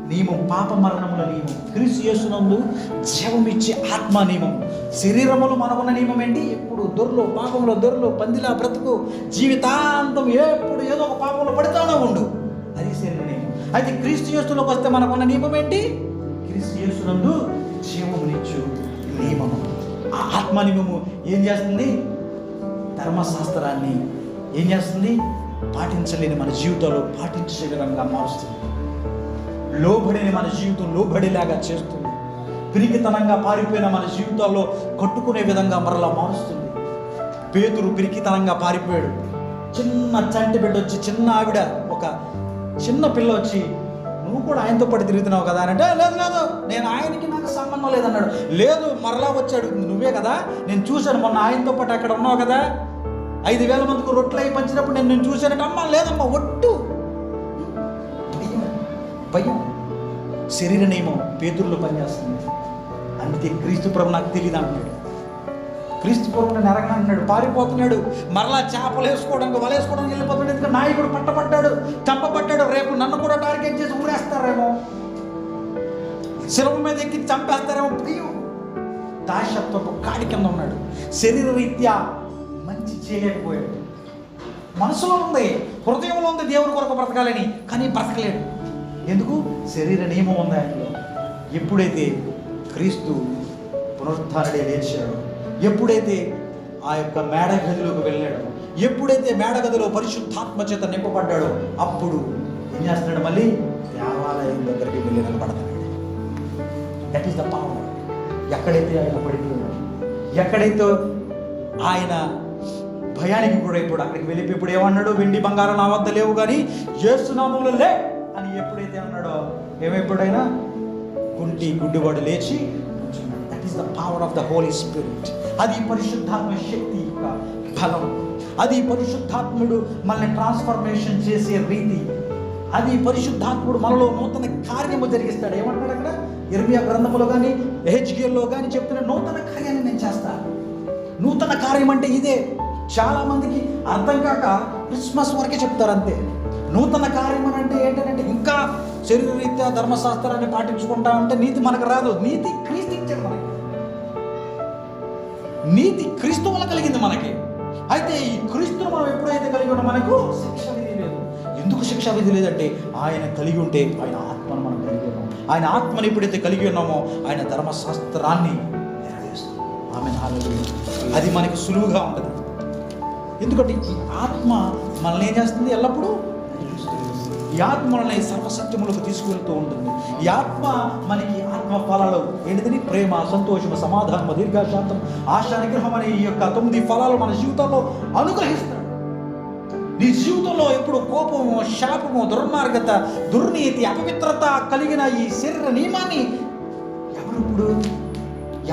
నియమం, పాప మరణముల నియమం. క్రీస్తు యేసునందు జీవమిచ్చే ఆత్మ నియమం. శరీరములు మనకున్న నియమం ఏంటి? ఎప్పుడు దొరలో, పాపంలో దొరలో, పందిలా బ్రతుకు, జీవితాంతం ఎప్పుడు ఏదో ఒక పాపంలో పడుతూనే ఉండు. అది శరీర నియమం. అయితే క్రీస్తు యేసులోకి వస్తే మనకున్న నియమం ఏంటి? క్రీస్తు యేసునందు జీవమునిచ్చు నియమము. ఆ ఆత్మ నియమము ఏం చేస్తుంది? ధర్మశాస్త్రాన్ని ఏం చేస్తుంది? పాటించలేని మన జీవితంలో పాటించే విధంగా మారుస్తుంది. లోబడిని మన జీవితం లోబడిలాగా చేస్తుంది. పిరికితనంగా పారిపోయిన మన జీవితాల్లో కట్టుకునే విధంగా మరలా మారుస్తుంది. పేతురు పిరికితనంగా పారిపోయాడు. చిన్న చంటి బిడ్డ వచ్చి, చిన్న ఆవిడ, ఒక చిన్న పిల్ల వచ్చి, నువ్వు కూడా ఆయనతో పాటు తిరుగుతున్నావు కదా అని అంటే, లేదు లేదు, నేను ఆయనకి నాకు సంబంధం లేదన్నాడు. లేదు, మరలా వచ్చాడు, నువ్వే కదా, నేను చూశాను మొన్న ఆయనతో పాటు అక్కడ ఉన్నావు కదా, 5,000 మందికి రొట్టెలు అయి పంచినప్పుడు నేను చూశానంటే, అమ్మ లేదమ్మా, ఒట్టు భయం. శరీర నియమం పేతురులో పనిచేస్తుంది. అందుకే క్రీస్తు ప్రభు నాకు తెలియదు అంటున్నాడు. క్రీస్తు ప్రభు నన్ను ఎరగనంటున్నాడు. పారిపోతున్నాడు. మరలా చేపలు వేసుకోవడానికి, వలేసుకోవడానికి వెళ్ళిపోతున్నాడు. ఎందుకంటే నాయకుడు పట్టబడ్డాడు, చంపబడ్డాడు. రేపు నన్ను కూడా టార్గెట్ చేసి ఊరేస్తారేమో, శిలువ మీద ఎక్కి చంపేస్తారేమో భయం. దాశత్వపు కాడి కింద ఉన్నాడు. శరీర రీత్యా మంచి చేయలేకపోయాడు. మనసులో ఉంది, హృదయంలో ఉంది దేవుని కొరకు బ్రతకాలని, కానీ బ్రతకలేడు. ఎందుకు? శరీర నియమం ఉంది ఆయనలో. ఎప్పుడైతే క్రీస్తు పునరుత్థానుడే లేచాడు, ఎప్పుడైతే ఆ యొక్క మేడగదిలోకి వెళ్ళాడో, ఎప్పుడైతే మేడగదిలో పరిశుద్ధాత్మ చేత నింపబడ్డాడో, అప్పుడు ఏం చేస్తున్నాడు? మళ్ళీ దేవాలయం దగ్గరికి వెళ్ళి నిలబడతాడు. That is the power. ఎక్కడైతే ఆయన పడిపోయాడు, ఎక్కడైతే ఆయన భయానికి గురైపోయాడు, అక్కడికి వెళ్ళిపోయి ఇప్పుడు ఏమన్నాడు? వెండి బంగారం నా వద్ద లేవు కానీ యేసు నామములో లే అని ఎప్పుడైతే అన్నాడో, ఏమైపోయాడైనా? గుడ్డివాడు లేచి కూర్చున్నాడు. That is the power of the Holy Spirit. అది పరిశుద్ధాత్మ శక్తి యొక్క బలం. అది పరిశుద్ధాత్ముడు మనల్ని ట్రాన్స్ఫర్మేషన్ చేసే రీతి. అది పరిశుద్ధాత్ముడు మనలో నూతన కార్యము జరిగిస్తాడు. ఏమంటాడు అక్కడ? ఇర్మియా గ్రంథములో కానీ ఎహెజ్కేల్లో కానీ చెప్తున్న నూతన కార్యాన్ని నేను చేస్తాను. నూతన కార్యం అంటే ఇదే. చాలామందికి అర్థం కాక క్రిస్మస్ వరకే చెప్తారు అంతే. నూతన కార్యం అని అంటే ఏంటంటే, ఇంకా శరీరరీత్యా ధర్మశాస్త్రాన్ని పాటించుకుంటా ఉంటే నీతి మనకు రాదు. నీతి క్రీస్తు ఇచ్చాడు మనకి. నీతి క్రీస్తు వల్ల కలిగింది మనకి. అయితే ఈ క్రీస్తును మనం ఎప్పుడైతే కలిగి ఉన్నా మనకు శిక్ష విధి లేదు. ఎందుకు శిక్ష విధి లేదంటే, ఆయన కలిగి ఉంటే ఆయన ఆత్మను మనం కలిగి ఉన్నాం. ఆయన ఆత్మను ఎప్పుడైతే కలిగి ఉన్నామో ఆయన ధర్మశాస్త్రాన్ని నెరవేరుస్తాం. ఆమేన్, హల్లెలూయా. అది మనకి సులువుగా ఉంటుంది. ఎందుకంటే ఈ ఆత్మ మనల్ని ఏం చేస్తుంది? ఎల్లప్పుడూ ఈ ఆత్మ మనల్ని సర్వసత్యములకు తీసుకువెళ్తూ ఉంటుంది. ఈ ఆత్మ మనకి ఆత్మ ఫలాలు ఏంటిదని? ప్రేమ, సంతోషము, సమాధానము, దీర్ఘశాంతం, ఆశ, నిగ్రహం అనే ఈ యొక్క 9 ఫలాలు మన జీవితంలో అనుగ్రహిస్తాడు. నీ జీవితంలో ఎప్పుడు కోపము, శాపము, దుర్మార్గత, దుర్నీతి, అపవిత్రత కలిగిన ఈ శరీర నియమాన్ని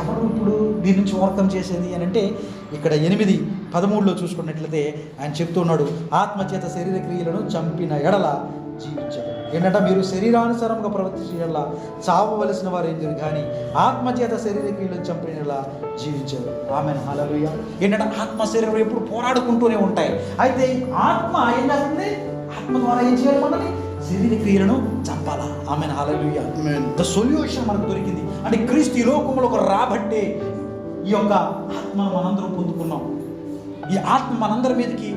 ఎవరు ఇప్పుడు దీని నుంచి ఓవర్కమ్ చేసేది అని అంటే, ఇక్కడ 8:13 చూసుకున్నట్లయితే ఆయన చెప్తున్నాడు, ఆత్మచేత శరీర క్రియలను చంపిన ఎడల జీవించాడు. ఏంటంటే, మీరు శరీరానుసారంగా ప్రవర్తించేలా చావవలసిన వారు ఏంటి కానీ ఆత్మచేత శరీర క్రియలను చంపిన ఎడల జీవించాడు. ఆమేన్, హల్లెలూయా. ఏంటంటే ఆత్మ శరీరం ఎప్పుడు పోరాడుకుంటూనే ఉంటాయి. అయితే ఆత్మ ఏం చేస్తుంది? ఆత్మ ద్వారా ఏం చేయాలి? మనల్ని శరీర క్రియలను చంపాలా. Amen, hallelujah. Amen. The solution మనకు దొరికింది. అంటే క్రీస్తు ఈ లోకంలోకి రాబట్టే ఈ యొక్క ఆత్మను మనందరం పొందుకున్నాం. ఈ ఆత్మ మనందరి మీదకి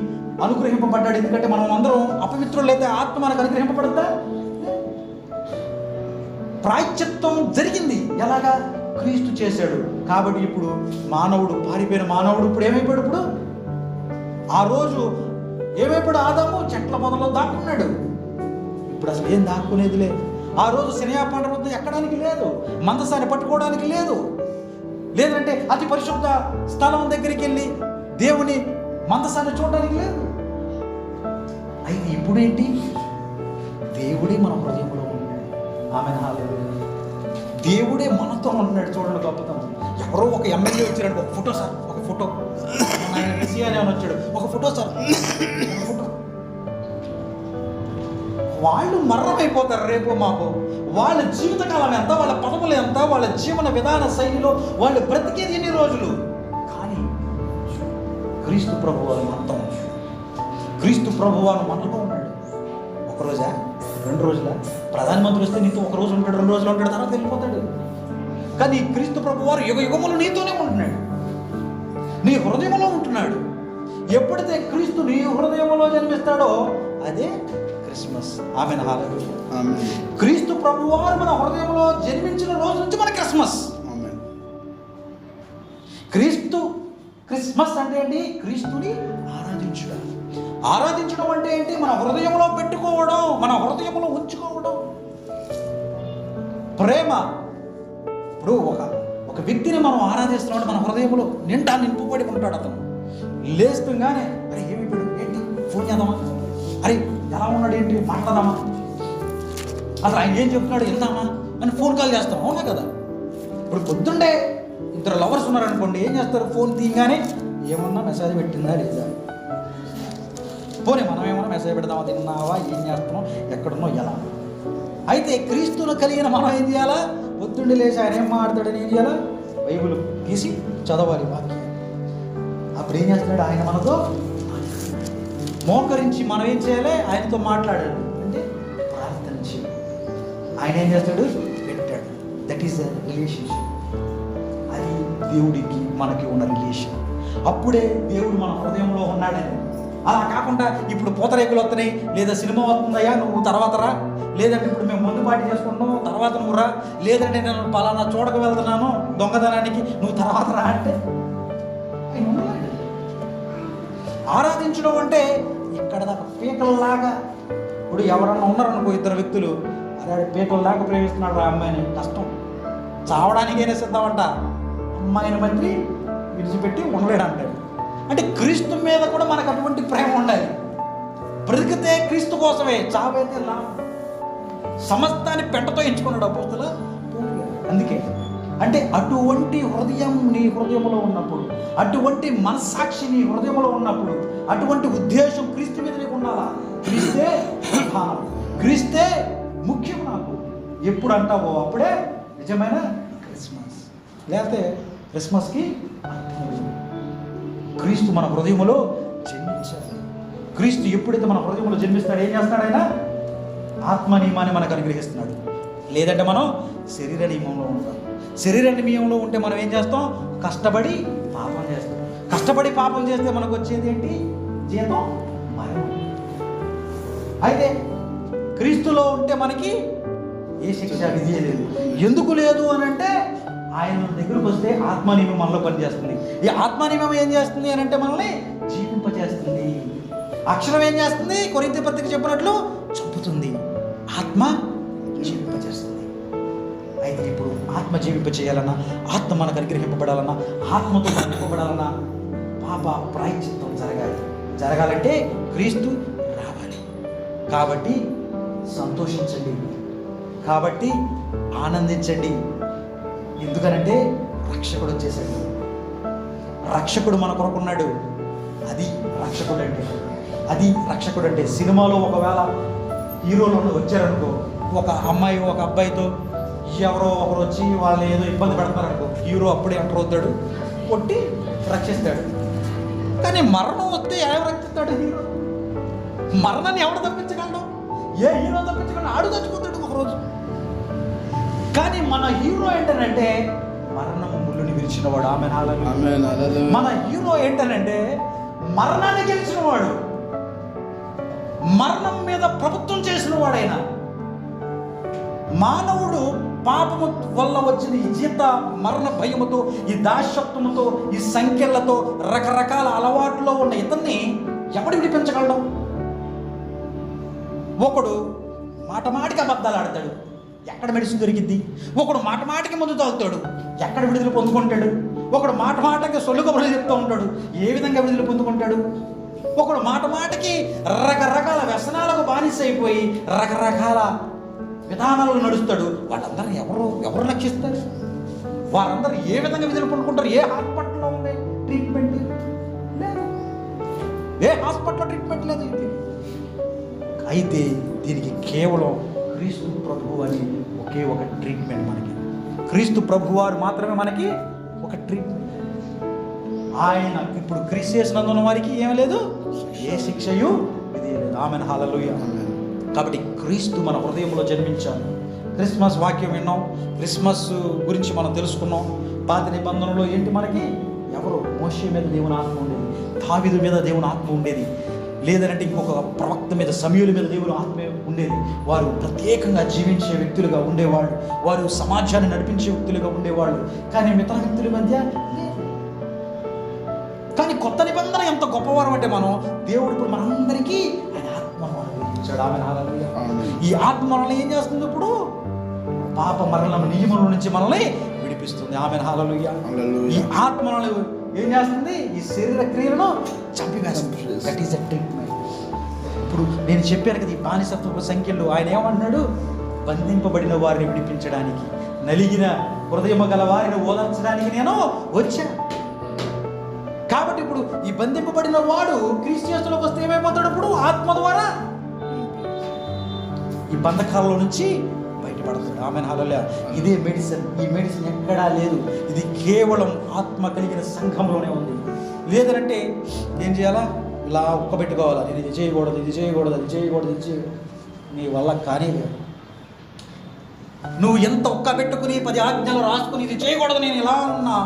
అనుగ్రహింపబడ్డాడు. ఎందుకంటే మనం అందరం అపవిత్రులైతే ఆత్మ మనకు అనుగ్రహింపబడద్దా? ప్రాయశ్చిత్తం జరిగింది. ఎలాగా? క్రీస్తు చేశాడు. కాబట్టి ఇప్పుడు మానవుడు, పారిపోయిన మానవుడు ఇప్పుడు ఏమైపోయాడు? ఇప్పుడు ఆ రోజు ఏమైపోయాడు? ఆదాము చెట్ల పొదలో దాక్కున్నాడు. ఇప్పుడు అసలు ఏం దాక్కునేది లేదు. ఆ రోజు సినియా పంట వద్ద ఎక్కడానికి లేదు, మందసాన్ని పట్టుకోవడానికి లేదు, లేదంటే అతి పరిశుద్ధ స్థలం దగ్గరికి వెళ్ళి దేవుని మందసాన్ని చూడడానికి లేదు. అయితే ఇప్పుడేంటి? దేవుడే మన హృదయంలో ఉన్నాడు. ఆమేన్, హల్లెలూయా. దేవుడే మనతో ఉన్నాడు. చూడండి గొప్పతనం. ఎవరో ఒక ఎమ్మెల్యే వచ్చారంటే ఒక ఫోటో సార్, ఒక ఫోటో. ఆయన మెస్సియా అని వచ్చాడు, ఒక ఫోటో సార్, ఒక ఫోటో. వాళ్ళు మరణమైపోతారు రేపు మాకు. వాళ్ళ జీవితకాలం ఎంత, వాళ్ళ పదవులు ఎంత, వాళ్ళ జీవన విధాన శైలిలో వాళ్ళు బ్రతికేది ఎన్ని రోజులు. కానీ క్రీస్తు ప్రభువారు మనతో ఉన్నాడు. క్రీస్తు ప్రభువారు మనలో ఉన్నాడు. ఒక రోజా, 2 రోజుల? ప్రధానమంత్రి వస్తే నీతో ఒక రోజు ఉంటాడు, 2 రోజులు ఉంటాడు, తర్వాత వెళ్ళిపోతాడు. కానీ క్రీస్తు ప్రభువారు యుగ యుగములు నీతోనే ఉంటున్నాడు, నీ హృదయంలో ఉంటున్నాడు. ఎప్పుడైతే క్రీస్తు నీ హృదయంలో జన్మిస్తాడో అదే క్రిస్మస్. ఆమేన్, హల్లెలూయా. ఆమేన్. క్రీస్తు ప్రభువారు మన హృదయంలో జన్మించిన రోజు నుంచి మన క్రిస్మస్. ఆమేన్. క్రిస్మస్ అంటే ఏంటి? క్రీస్తుని ఆరాధించడం. ఆరాధించడం అంటే ఏంటి? మన హృదయంలో పెట్టుకోవడం, మన హృదయంలో ఉంచుకోవడం. ప్రేమ. ఇప్పుడు ఒక వ్యక్తిని మనం ఆరాధిస్తున్నాడు, మన హృదయంలో నింపుబడి ఉంటాడు. అతను లేస్తుంగానే అరే ఏమిప్పుడు ఏంటి, ఫోన్ చేద్దామా, అరే ఎలా ఉన్నాడు ఏంటి, మాట్లాడదామా, అసలు ఆయన ఏం చెప్తున్నాడు వెళ్దామా అని ఫోన్ కాల్ చేస్తాం. అవునా కదా? ఇప్పుడు పొద్దుండే 2 లవర్స్ ఉన్నారనుకోండి, ఏం చేస్తారు? ఫోన్ తీయగానే ఏమన్నా మెసేజ్ పెట్టిందా లేదా, పోనీ మనం ఏమన్నా మెసేజ్ పెడదామా, తిన్నావా, ఏం చేస్తున్నావు, ఎక్కడున్నావు, ఎలా. అయితే క్రీస్తును కలిగిన మనం ఏం చేయాలా? పొద్దుండి లేచి ఆయన ఏం మాట్లాడతాడని ఏం చేయాలా? బైబిల్ తీసి చదవాలి, వాక్యం. అప్పుడు ఏం చేస్తున్నాడు? ఆయన మనతో మోకరించి మనం ఏం చేయాలి? ఆయనతో మాట్లాడాడు అంటే ప్రార్థన చేయాలి. ఆయన ఏం చేస్తాడు? పెట్టాడు. That is the relationship. అది దేవుడికి మనకి ఉన్న రిలేషన్. అప్పుడే దేవుడు మన హృదయంలో ఉన్నాడని. అలా కాకుండా ఇప్పుడు పూతరేకులు వస్తున్నాయి, లేదా సినిమా వస్తుందయ్యా నువ్వు తర్వాత రా, లేదంటే ఇప్పుడు మేము మందు పార్టీ చేసుకుంటున్నాం తర్వాత నువ్వు రా, లేదంటే నేను పలానా చూడక వెళ్తున్నాను దొంగతనానికి నువ్వు తర్వాత రా అంటే ఆయన ఉన్నాడు. ఆరాధించడం అంటే ఇక్కడ దాకా పీకల్లాగా. ఇప్పుడు ఎవరన్నా ఉన్నారనుకో, 2 వ్యక్తులు, అరే పీకల్లాగా ప్రేమిస్తున్నాడు ఆ అమ్మాయిని, కష్టం, చావడానికైనా సిద్ధమంట, అమ్మాయిని బట్టి విడిచిపెట్టి ఉండలేడు అంటాడు. అంటే క్రీస్తు మీద కూడా మనకు అటువంటి ప్రేమ ఉండాలి. బ్రతికితే క్రీస్తు కోసమే, చావైతే లాభం. సమస్తాన్ని పెంటతో ఎంచుకున్నాడు అపోస్తలుడు. అందుకే అంటే అటువంటి హృదయం నీ హృదయంలో ఉన్నప్పుడు, అటువంటి మనస్సాక్షి నీ హృదయంలో ఉన్నప్పుడు, అటువంటి ఉద్దేశం క్రీస్తు మీద నీకు ఉండాలా. క్రీస్తే ప్రధానం, క్రీస్తే ముఖ్యం నాకు ఎప్పుడు అంటావో అప్పుడే నిజమైన క్రిస్మస్. లేకపోతే క్రిస్మస్కి క్రీస్తు మన హృదయంలో జన్మించాలి. క్రీస్తు ఎప్పుడైతే మన హృదయంలో జన్మిస్తాడు ఏం చేస్తాడు? ఆయన ఆత్మ నియమాన్ని మనకు అనుగ్రహిస్తున్నాడు. లేదంటే మనం శరీర నియమంలో ఉంటాం. శరీర నియమంలో ఉంటే మనం ఏం చేస్తాం? కష్టపడి పాపం చేస్తాం. కష్టపడి పాపం చేస్తే మనకు వచ్చేది ఏంటి? జీతం, మరణం. అయితే క్రీస్తులో ఉంటే మనకి ఏ శిక్ష విధి లేదు. ఎందుకు లేదు అని అంటే ఆయన దగ్గరకు వస్తే ఆత్మనియమం మనలో పనిచేస్తుంది. ఈ ఆత్మనియమం ఏం చేస్తుంది అని అంటే మనల్ని జీవింపజేస్తుంది. అక్షరం ఏం చేస్తుంది? కొరింథీ పత్రిక చెప్పినట్లు చంపుతుంది, ఆత్మ జీవింపజేస్తుంది. అయితే ఇప్పుడు ఆత్మ జీవింపజేయాలన్నా, ఆత్మ మనకు అనుగ్రహింపబడాలన్నా, ఆత్మతో నింపబడాలన్నా పాప ప్రాయశ్చిత్తం జరగాలంటే క్రీస్తు రావాలి. కాబట్టి సంతోషించండి, కాబట్టి ఆనందించండి. ఎందుకనంటే రక్షకుడు వచ్చేసాడు. రక్షకుడు మన కొరకున్నాడు. అది రక్షకుడు అంటే, అది రక్షకుడు అంటే. సినిమాలో ఒకవేళ హీరోలు వచ్చారనుకో, ఒక అమ్మాయి ఒక అబ్బాయితో ఎవరో ఒకరు వచ్చి వాళ్ళని ఏదో ఇబ్బంది పెడతారనుకో, హీరో అప్పుడే ఎంటర్ అవుతాడు, కొట్టి రక్షిస్తాడు. కానీ మరణం వస్తే ఎవరు రక్షిస్తాడు? హీరో. మరణాన్ని ఎవరు తప్పించగలడు? ఏ హీరో తప్పించుకొని ఆడు చచ్చిపోతాడు ఒకరోజు. కానీ మన హీరో ఏంటనంటే మరణము ముళ్ళుని విరిచినవాడు. ఆమె మన హీరో ఏంటనంటే మరణాన్ని గెలిచినవాడు, మరణం మీద ప్రభుత్వం చేసిన వాడైనా. మానవుడు పాపము వల్ల వచ్చిన ఈ జీత మరణ భయముతో, ఈ దాశత్వముతో, ఈ సంఖ్యలతో, రకరకాల అలవాట్లో ఉన్న ఇతన్ని ఎవడు విడిపించగలడం? ఒకడు మాటమాటికి అబద్ధాలు ఆడతాడు, ఎక్కడ మెడిసిన్ దొరికిద్ది? ఒకడు మాటమాటికి మందు తాగుతాడు, ఎక్కడ విడుదల పొందుకుంటాడు? ఒకడు మాటమాటకి సొల్లు కబుర్లు చెప్తూ ఉంటాడు, ఏ విధంగా విడుదల పొందుకుంటాడు? ఒకడు మాటమాటకి రకరకాల వ్యసనాలకు బానిస అయిపోయి రకరకాల విధానాలను నడుస్తాడు. వాళ్ళందరూ ఎవరు రక్షిస్తారు? వారందరూ ఏ విధంగా విడుదల పొందుకుంటారు? ఏ హాస్పిటల్లో ఉంది ట్రీట్మెంట్ లేదు, ఏ హాస్పిటల్లో ట్రీట్మెంట్ లేదు. అయితే దీనికి కేవలం క్రీస్తు ప్రభువు అని ఒకే ఒక ట్రీట్మెంట్ మనకి. క్రీస్తు ప్రభువారు మాత్రమే మనకి ఒక ట్రీట్మెంట్. ఆయన ఇప్పుడు క్రీస్తు చేసినందున వారికి ఏం లేదు, ఏ శిక్షయు విధియలేదు. ఆమెన్, హల్లెలూయా. కాబట్టి క్రీస్తు మన హృదయంలో జన్మించాడు. క్రిస్మస్ వాక్యం విన్నాం, క్రిస్మస్ గురించి మనం తెలుసుకున్నాం. పాత నిబంధనలో ఏంటి మనకి? ఎవరు? మోషే మీద దేవుని ఆత్మ ఉండేది, దావీదు మీద దేవుని ఆత్మ ఉండేది, లేదంటే ఇంకొక ప్రవక్త మీద, సమూయేలు మీద దేవుని ఆత్మ ఉండేది. వారు ప్రత్యేకంగా జీవించే వ్యక్తులుగా ఉండేవాళ్ళు, వారు సమాజాన్ని నడిపించే వ్యక్తులుగా ఉండేవాళ్ళు. కానీ మిగతా వ్యక్తుల మధ్య లేదు. కానీ కొత్త నిబంధన ఎంత గొప్పవారం అంటే మనం దేవుడు ఇప్పుడు మనందరికీ ఆయన ఆత్మను అనుగ్రహించాడు. ఆమె హల్లెలూయా. ఈ ఆత్మ మనల్ని ఏం చేస్తుంది? ఇప్పుడు పాప మరణం నియమం నుంచి మనల్ని విడిపిస్తుంది. ఆమె హల్లెలూయా. ఈ ఆత్మ మనల్ని ఏం చేస్తుంది? ఈ శరీర క్రియలను చంపివేస్తుంది. That is a treatment. ఇప్పుడు నేను చెప్పాను కదా, ఈ బానిసత్వపు సంఖ్యలు ఆయన ఏమన్నాడు? బంధింపబడిన వారిని విడిపించడానికి, నలిగిన హృదయము గల వారిని ఓదార్చడానికి నేను వచ్చాను. కాబట్టి ఇప్పుడు ఈ బంధింపబడిన వాడు క్రీస్తులోకి వస్తే ఏమైపోతాడు? ఇప్పుడు ఆత్మ ద్వారా ఈ బంధకాలలో నుంచి బయటపడతాడు. ఆమెన్, హల్లెలూయా. ఇదే మెడిసిన్. ఈ మెడిసిన్ ఎక్కడా లేదు. ఇది కేవలం ఆత్మ కలిగిన సంఘంలోనే ఉంది. లేదంటే ఏం చేయాలా? ఇలా ఉక్కబెట్టుకోవాలా, నేను ఇది చేయకూడదు, ఇది చేయకూడదు, అది చేయకూడదు, ఇది చేయకూడదు. నీ వల్ల కానీ నువ్వు ఎంత ఉక్కబెట్టుకుని 10 ఆజ్ఞలు రాసుకుని ఇది చేయకూడదు, నేను ఇలా ఉన్నా,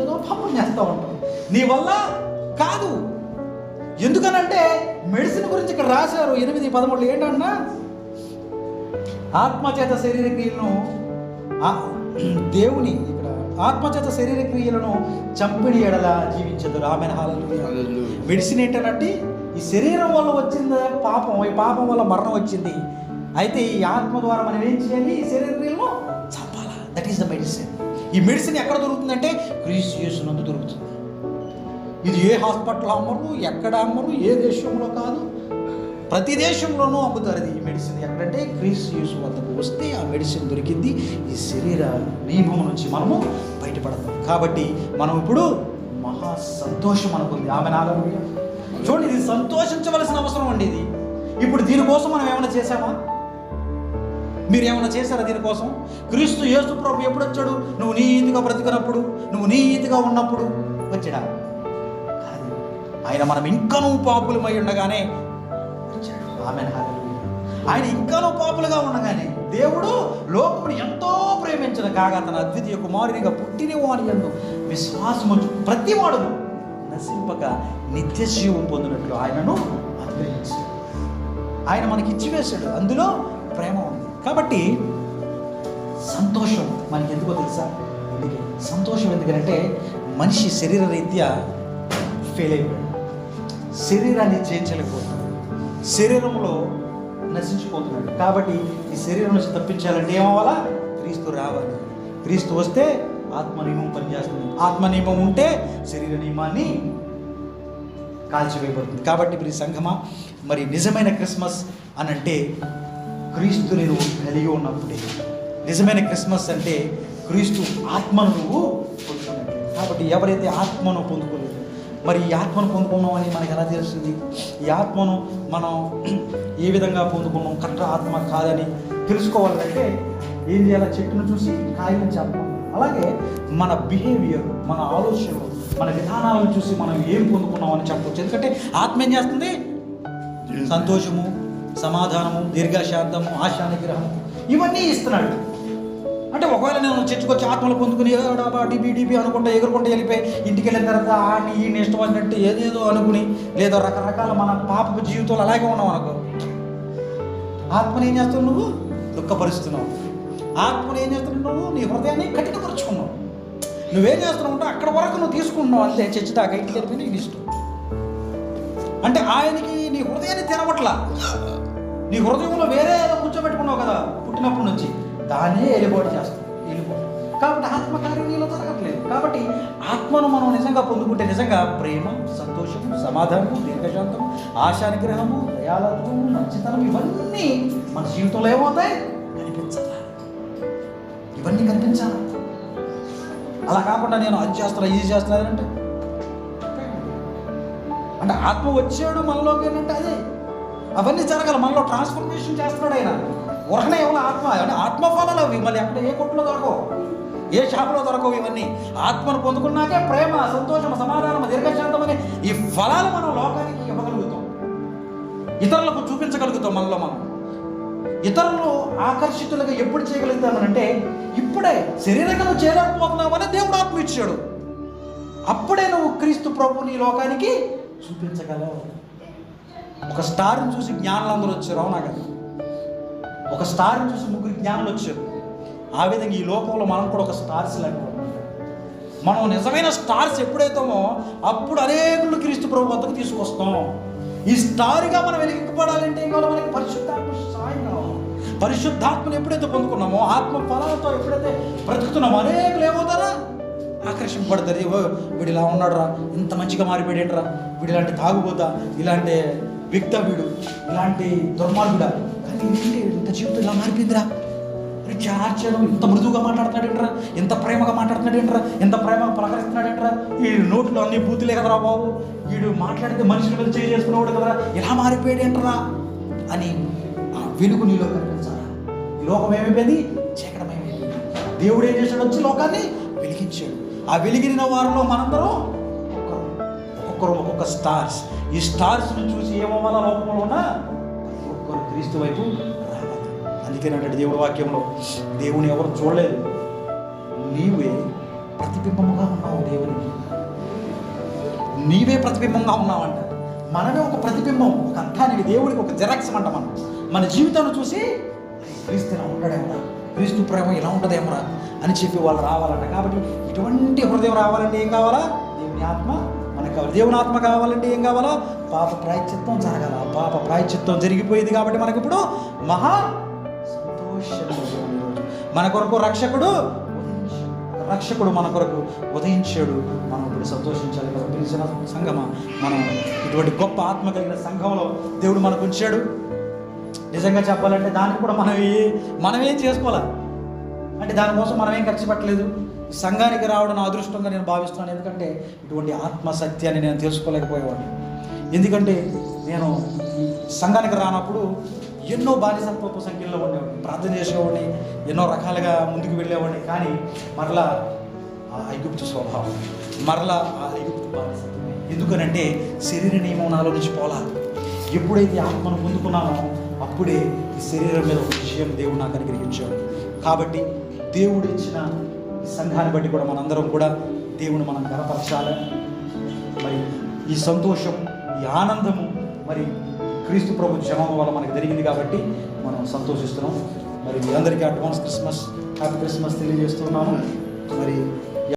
ఏదో పాపం చేస్తూ ఉంటావు. నీ వల్ల కాదు. ఎందుకనంటే మెడిసిన్ గురించి ఇక్కడ రాశారు 8:13 ఏంటన్నా? ఆత్మచేత శరీర క్రియలను దేవుని ఇక్కడ ఆత్మచేత శరీర క్రియలను చంపిడి ఎడల జీవించదు. ఆమెన్, హల్లెలూయా. మెడిసిన్ ఏంటంటే ఈ శరీరం వల్ల వచ్చింది పాపం, ఈ పాపం వల్ల మరణం వచ్చింది. అయితే ఈ ఆత్మ ద్వారా మనం ఏం చేయాలి? ఈ శరీర క్రియలను చంపాలా. That is the medicine. ఈ మెడిసిన్ ఎక్కడ దొరుకుతుందంటే క్రీస్తు యేసునందు దొరుకుతుంది. ఇది ఏ హాస్పిటల్ అమ్మరు, ఎక్కడ అమ్మరు, ఏ దేశంలో కాదు, ప్రతి దేశంలోనూ అమ్ముతారు ఇది. ఈ మెడిసిన్ ఎక్కడంటే క్రీస్తు యేసు వద్దకు వస్తే ఆ మెడిసిన్ దొరికింది. ఈ శరీర నియమం నుంచి మనము బయటపడతాం. కాబట్టి మనం ఇప్పుడు మహా సంతోషం అనుకుంది. ఆమె హల్లెలూయా. చూడండి, ఇది సంతోషించవలసిన అవసరం అండి. ఇది ఇప్పుడు దీనికోసం మనం ఏమైనా చేశామా? మీరు ఏమైనా చేశారా దీనికోసం? క్రీస్తు యేసు ప్రభు ఎప్పుడు వచ్చాడు? నువ్వు నీతిగా బ్రతికినప్పుడు, నువ్వు నీతిగా ఉన్నప్పుడు వచ్చాడా? కాదు. ఆయన మనం ఇంకనూ పాపులమై ఉండగానే వచ్చాడు. ఆమేన్, హల్లెలూయా. ఆయన ఇంకనూ పాపులుగా ఉండగానే దేవుడు లోకమును ఎంతో ప్రేమించిన కాగా తన అద్వితీయ కుమారునిగా పుట్టిన వారి యందు విశ్వాసముంచు ప్రతివాడును నశింపక నిత్య జీవం పొందినట్లు ఆయనను అనుగ్రహించాడు. ఆయన మనకి ఇచ్చివేశాడు. అందులో ప్రేమ ఉంది. కాబట్టి సంతోషం మనకి ఎందుకో తెలుసా? ఎందుకే సంతోషం? ఎందుకంటే మనిషి శరీర రీత్యా ఫెయిల్ అయిపోయాడు, శరీరాన్ని జయించలేకపోతున్నాడు, శరీరంలో నశించిపోతున్నాడు. కాబట్టి ఈ శరీరం నుంచి తప్పించాలంటే ఏమవ్వాలా? క్రీస్తు రావాలి. క్రీస్తు వస్తే ఆత్మ నియమం పనిచేస్తుంది. ఆత్మ నియమం ఉంటే శరీర నియమాన్ని కాల్చివేయబడుతుంది. కాబట్టి ఇప్పుడు ఈ సంఘమా, మరి నిజమైన క్రిస్మస్ అని అంటే క్రీస్తుని నువ్వు కలిగి ఉన్నప్పుడే. నిజమైన క్రిస్మస్ అంటే క్రీస్తు ఆత్మను నువ్వు పొందుకున్నట్టు. కాబట్టి ఎవరైతే ఆత్మను పొందుకోలేదు, మరి ఈ ఆత్మను పొందుకున్నాం అని మనకు ఎలా తెలుస్తుంది? ఈ ఆత్మను మనం ఏ విధంగా పొందుకున్నాం, కరెక్ట్ ఆత్మ కాదని తెలుసుకోవాలంటే ఏం చేయాలి? చెట్టును చూసి కాయని చెప్పాలి. అలాగే మన బిహేవియర్, మన ఆలోచనలు, మన విధానాలను చూసి మనం ఏం పొందుకున్నాం అని చెప్పవచ్చు. ఎందుకంటే ఆత్మ ఏం చేస్తుంది? సంతోషము, సమాధానము, దీర్ఘశాంతము, ఆశా నిగ్రహము ఇవన్నీ ఇస్తున్నాడు. అంటే ఒకవేళ నేను చర్చకు వచ్చి ఆత్మలు పొందుకుని డిబి అనుకుంటా ఎగురుకుంటూ వెళ్ళిపోయి ఇంటికి వెళ్ళిన తర్వాత ఆడిని ఈయన ఇష్టం వచ్చినట్టు ఏదేదో అనుకుని లేదా రకరకాల మన పాపపు జీవితాలు అలాగే ఉన్నాం అనుకో, ఆత్మని ఏం చేస్తున్నావు? నువ్వు దుఃఖపరుస్తున్నావు. ఆత్మని ఏం చేస్తున్నావు? నువ్వు నీ హృదయాన్ని కఠినపరుచుకున్నావు. నువ్వేం చేస్తున్నావు అంటే అక్కడ వరకు నువ్వు తీసుకుంటున్నావు అంతే. చర్చ దాకా ఇంటికి వెళ్ళిపోయి నీకు ఇష్టం. అంటే ఆయనకి నీ హృదయాన్ని తెరవట్లా. నీ హృదయంలో వేరే ఏదో కూర్చోబెట్టుకున్నావు కదా పుట్టినప్పటి నుంచి, దాన్నే ఎలిబోటు చేస్తాం. కాబట్టి ఆత్మకార్యం నీలో జరగట్లేదు. కాబట్టి ఆత్మను మనం నిజంగా పొందుకుంటే నిజంగా ప్రేమ, సంతోషము, సమాధానము, దీర్ఘశాంతము, ఆశా నిగ్రహము, దయాలత్వము, మంచితనం ఇవన్నీ మన జీవితంలో ఏమవుతాయి? కనిపించాలి. ఇవన్నీ కనిపించాలి. అలా కాకుండా నేను అది చేస్తున్నా ఇది చేస్తున్నా అంటే ఆత్మ వచ్చాడు మనలోకి ఏంటంటే అదే అవన్నీ జరగాలి. మనలో ట్రాన్స్ఫర్మేషన్ చేస్తున్నాడు ఆయన. ఉరకనే ఎవరు ఆత్మ అంటే ఆత్మఫలాలు అవి మళ్ళీ అక్కడ ఏ కొట్టులో దొరకవు, ఏ షాపులో దొరకవు. ఇవన్నీ ఆత్మను పొందుకున్నాకే ప్రేమ, సంతోషం, సమాధానం, దీర్ఘశాంతం అనే ఈ ఫలాలు మనం లోకానికి ఇవ్వగలుగుతాం, ఇతరులకు చూపించగలుగుతాం. మనలో మనం ఇతరులు ఆకర్షితులుగా ఎప్పుడు చేయగలుగుతామనంటే ఇప్పుడే. శరీరంగా నువ్వు చేయలేకపోతున్నావని దేవుడు ఆత్మ ఇచ్చాడు. అప్పుడే నువ్వు క్రీస్తు ప్రభుని ఈ లోకానికి చూపించగలవు. ఒక స్టార్ని చూసి జ్ఞానులు అందరూ వచ్చారు, అవునా కదా? ఒక స్టార్ని చూసి ముగ్గురు జ్ఞానులు వచ్చారు. ఆ విధంగా ఈ లోకంలో మనం కూడా ఒక స్టార్స్ లాంటి మనం నిజమైన స్టార్స్ ఎప్పుడైతామో అప్పుడు అనేకులు క్రీస్తు ప్రభు వద్దకు తీసుకొస్తాం. ఈ స్టార్గా మనం వెలిగింపబడాలంటే ఏం కావాలి? మనకి పరిశుద్ధాత్మ సాయం కావాలి. పరిశుద్ధాత్మను ఎప్పుడైతే పొందుకున్నామో, ఆత్మ ఫలాలతో ఎప్పుడైతే బ్రతుకుతున్నామో అనేకులు ఏమవుతారా? ఆకర్షింపబడతారు. వీడు ఇలా ఉన్నాడు రా, ఇంత మంచిగా మారిపోయాడేంట్రా, వీడు ఇలాంటి తాగుబోతా, ఇలాంటి వ్యక్త, వీడు ఇలాంటి దుర్మార్గుడా, కానీ ఇంత జీవితం ఇలా మారిపోయిందిరా, చార్చడం ఇంత మృదువుగా మాట్లాడుతున్నాడేంట్రా, ఇంత ప్రేమగా మాట్లాడుతున్నాడేంట్రా, ఇంత ప్రేమగా పలకరిస్తున్నాడేంట్రా, ఈ నోట్లో అన్ని బూతులే కదరా బాబు, వీడు మాట్లాడితే మనుషుల మీద చేసుకునేవాడు కదరా, ఇలా మారిపోయాడేంట్రా అని ఆ వెలుగు నీలో కనిపించాలి. ఈ లోకం ఏమైపోయింది? చీకటమైపోయింది. దేవుడు ఏం చేశాడు? వచ్చి లోకాన్ని వెలిగించాడు. ఆ వెలిగిన వారిలో మనందరం ఒక్కొక్కరు ఒక్కొక్క స్టార్స్. ఈ స్టార్స్ను చూసి ఏమవ్వాలా? లోకంలో ఉన్న ఒక్కొక్కరు క్రీస్తు వైపు రావాలి. అందుకేనంటే దేవుడి వాక్యంలో దేవుని ఎవరు చూడలేదు, నీవే ప్రతిబింబముగా ఉన్నావు దేవునికి, నీవే ప్రతిబింబంగా ఉన్నావంట. మనమే ఒక ప్రతిబింబం, ఒక అర్థానికి దేవుడికి ఒక జెరాక్స్ అంట. మనం మన జీవితాన్ని చూసి క్రీస్తు ఇలా ఉంటాడేమరా, క్రీస్తు ప్రేమ ఇలా ఉంటుందేమరా అని చెప్పి వాళ్ళు రావాలంట. కాబట్టి ఇటువంటి హృదయం రావాలంటే ఏం కావాలా? దేవుని ఆత్మ మనకు కావాలి. దేవుని ఆత్మ కావాలంటే ఏం కావాలా? పాప ప్రాయశ్చిత్తం జరగాల. పాప ప్రాయశ్చిత్తం జరిగిపోయింది కాబట్టి మనకి ఇప్పుడు మహా సంతోషం. మన కొరకు రక్షకుడు మన కొరకు ఉదయించాడు. మనం ఇప్పుడు సంతోషించాలి కదా. పిలిచిన సంఘమా, మనం ఇటువంటి గొప్ప ఆత్మ కలిగిన సంఘంలో దేవుడు మనకు ఉంచాడు. నిజంగా చెప్పాలంటే దానికి కూడా మనం ఏం చేసుకోవాలి అంటే దానికోసం మనం ఏం ఖర్చు పెట్టలేదు. సంఘానికి రావడం నా అదృష్టంగా నేను భావిస్తున్నాను. ఎందుకంటే ఇటువంటి ఆత్మ సత్యాన్ని నేను తెలుసుకోలేకపోయేవాడిని. ఎందుకంటే నేను సంఘానికి రానప్పుడు ఎన్నో బానిసత్వపు సంఖ్యలో ఉండేవాడిని, ప్రార్థన చేసేవాడిని, ఎన్నో రకాలుగా ముందుకు వెళ్ళేవాడిని. కానీ మరలా ఆ ఐగుప్తు స్వభావం, మరలా ఆ ఐగుప్తు బానిసత్వం. ఎందుకనంటే శరీర నియమం నాలో నుంచి పోలాలి. ఎప్పుడైతే ఆత్మను పొందుకున్నామో అప్పుడే ఈ శరీరం మీద ఒక విషయం దేవుడు నాకు అనుగ్రహించాడు. కాబట్టి దేవుడు ఇచ్చిన ఈ సంఘాన్ని బట్టి కూడా మనందరం కూడా దేవుని మనం గణపరచాలి. మరి ఈ సంతోషం, ఈ ఆనందము మరి క్రీస్తు ప్రభు జన్మ వల్ల మనకు జరిగింది కాబట్టి మనం సంతోషిస్తున్నాం. మరి మీ అందరికీ అడ్వాన్స్ క్రిస్మస్, హ్యాపీ క్రిస్మస్ తెలియజేస్తున్నాను. మరి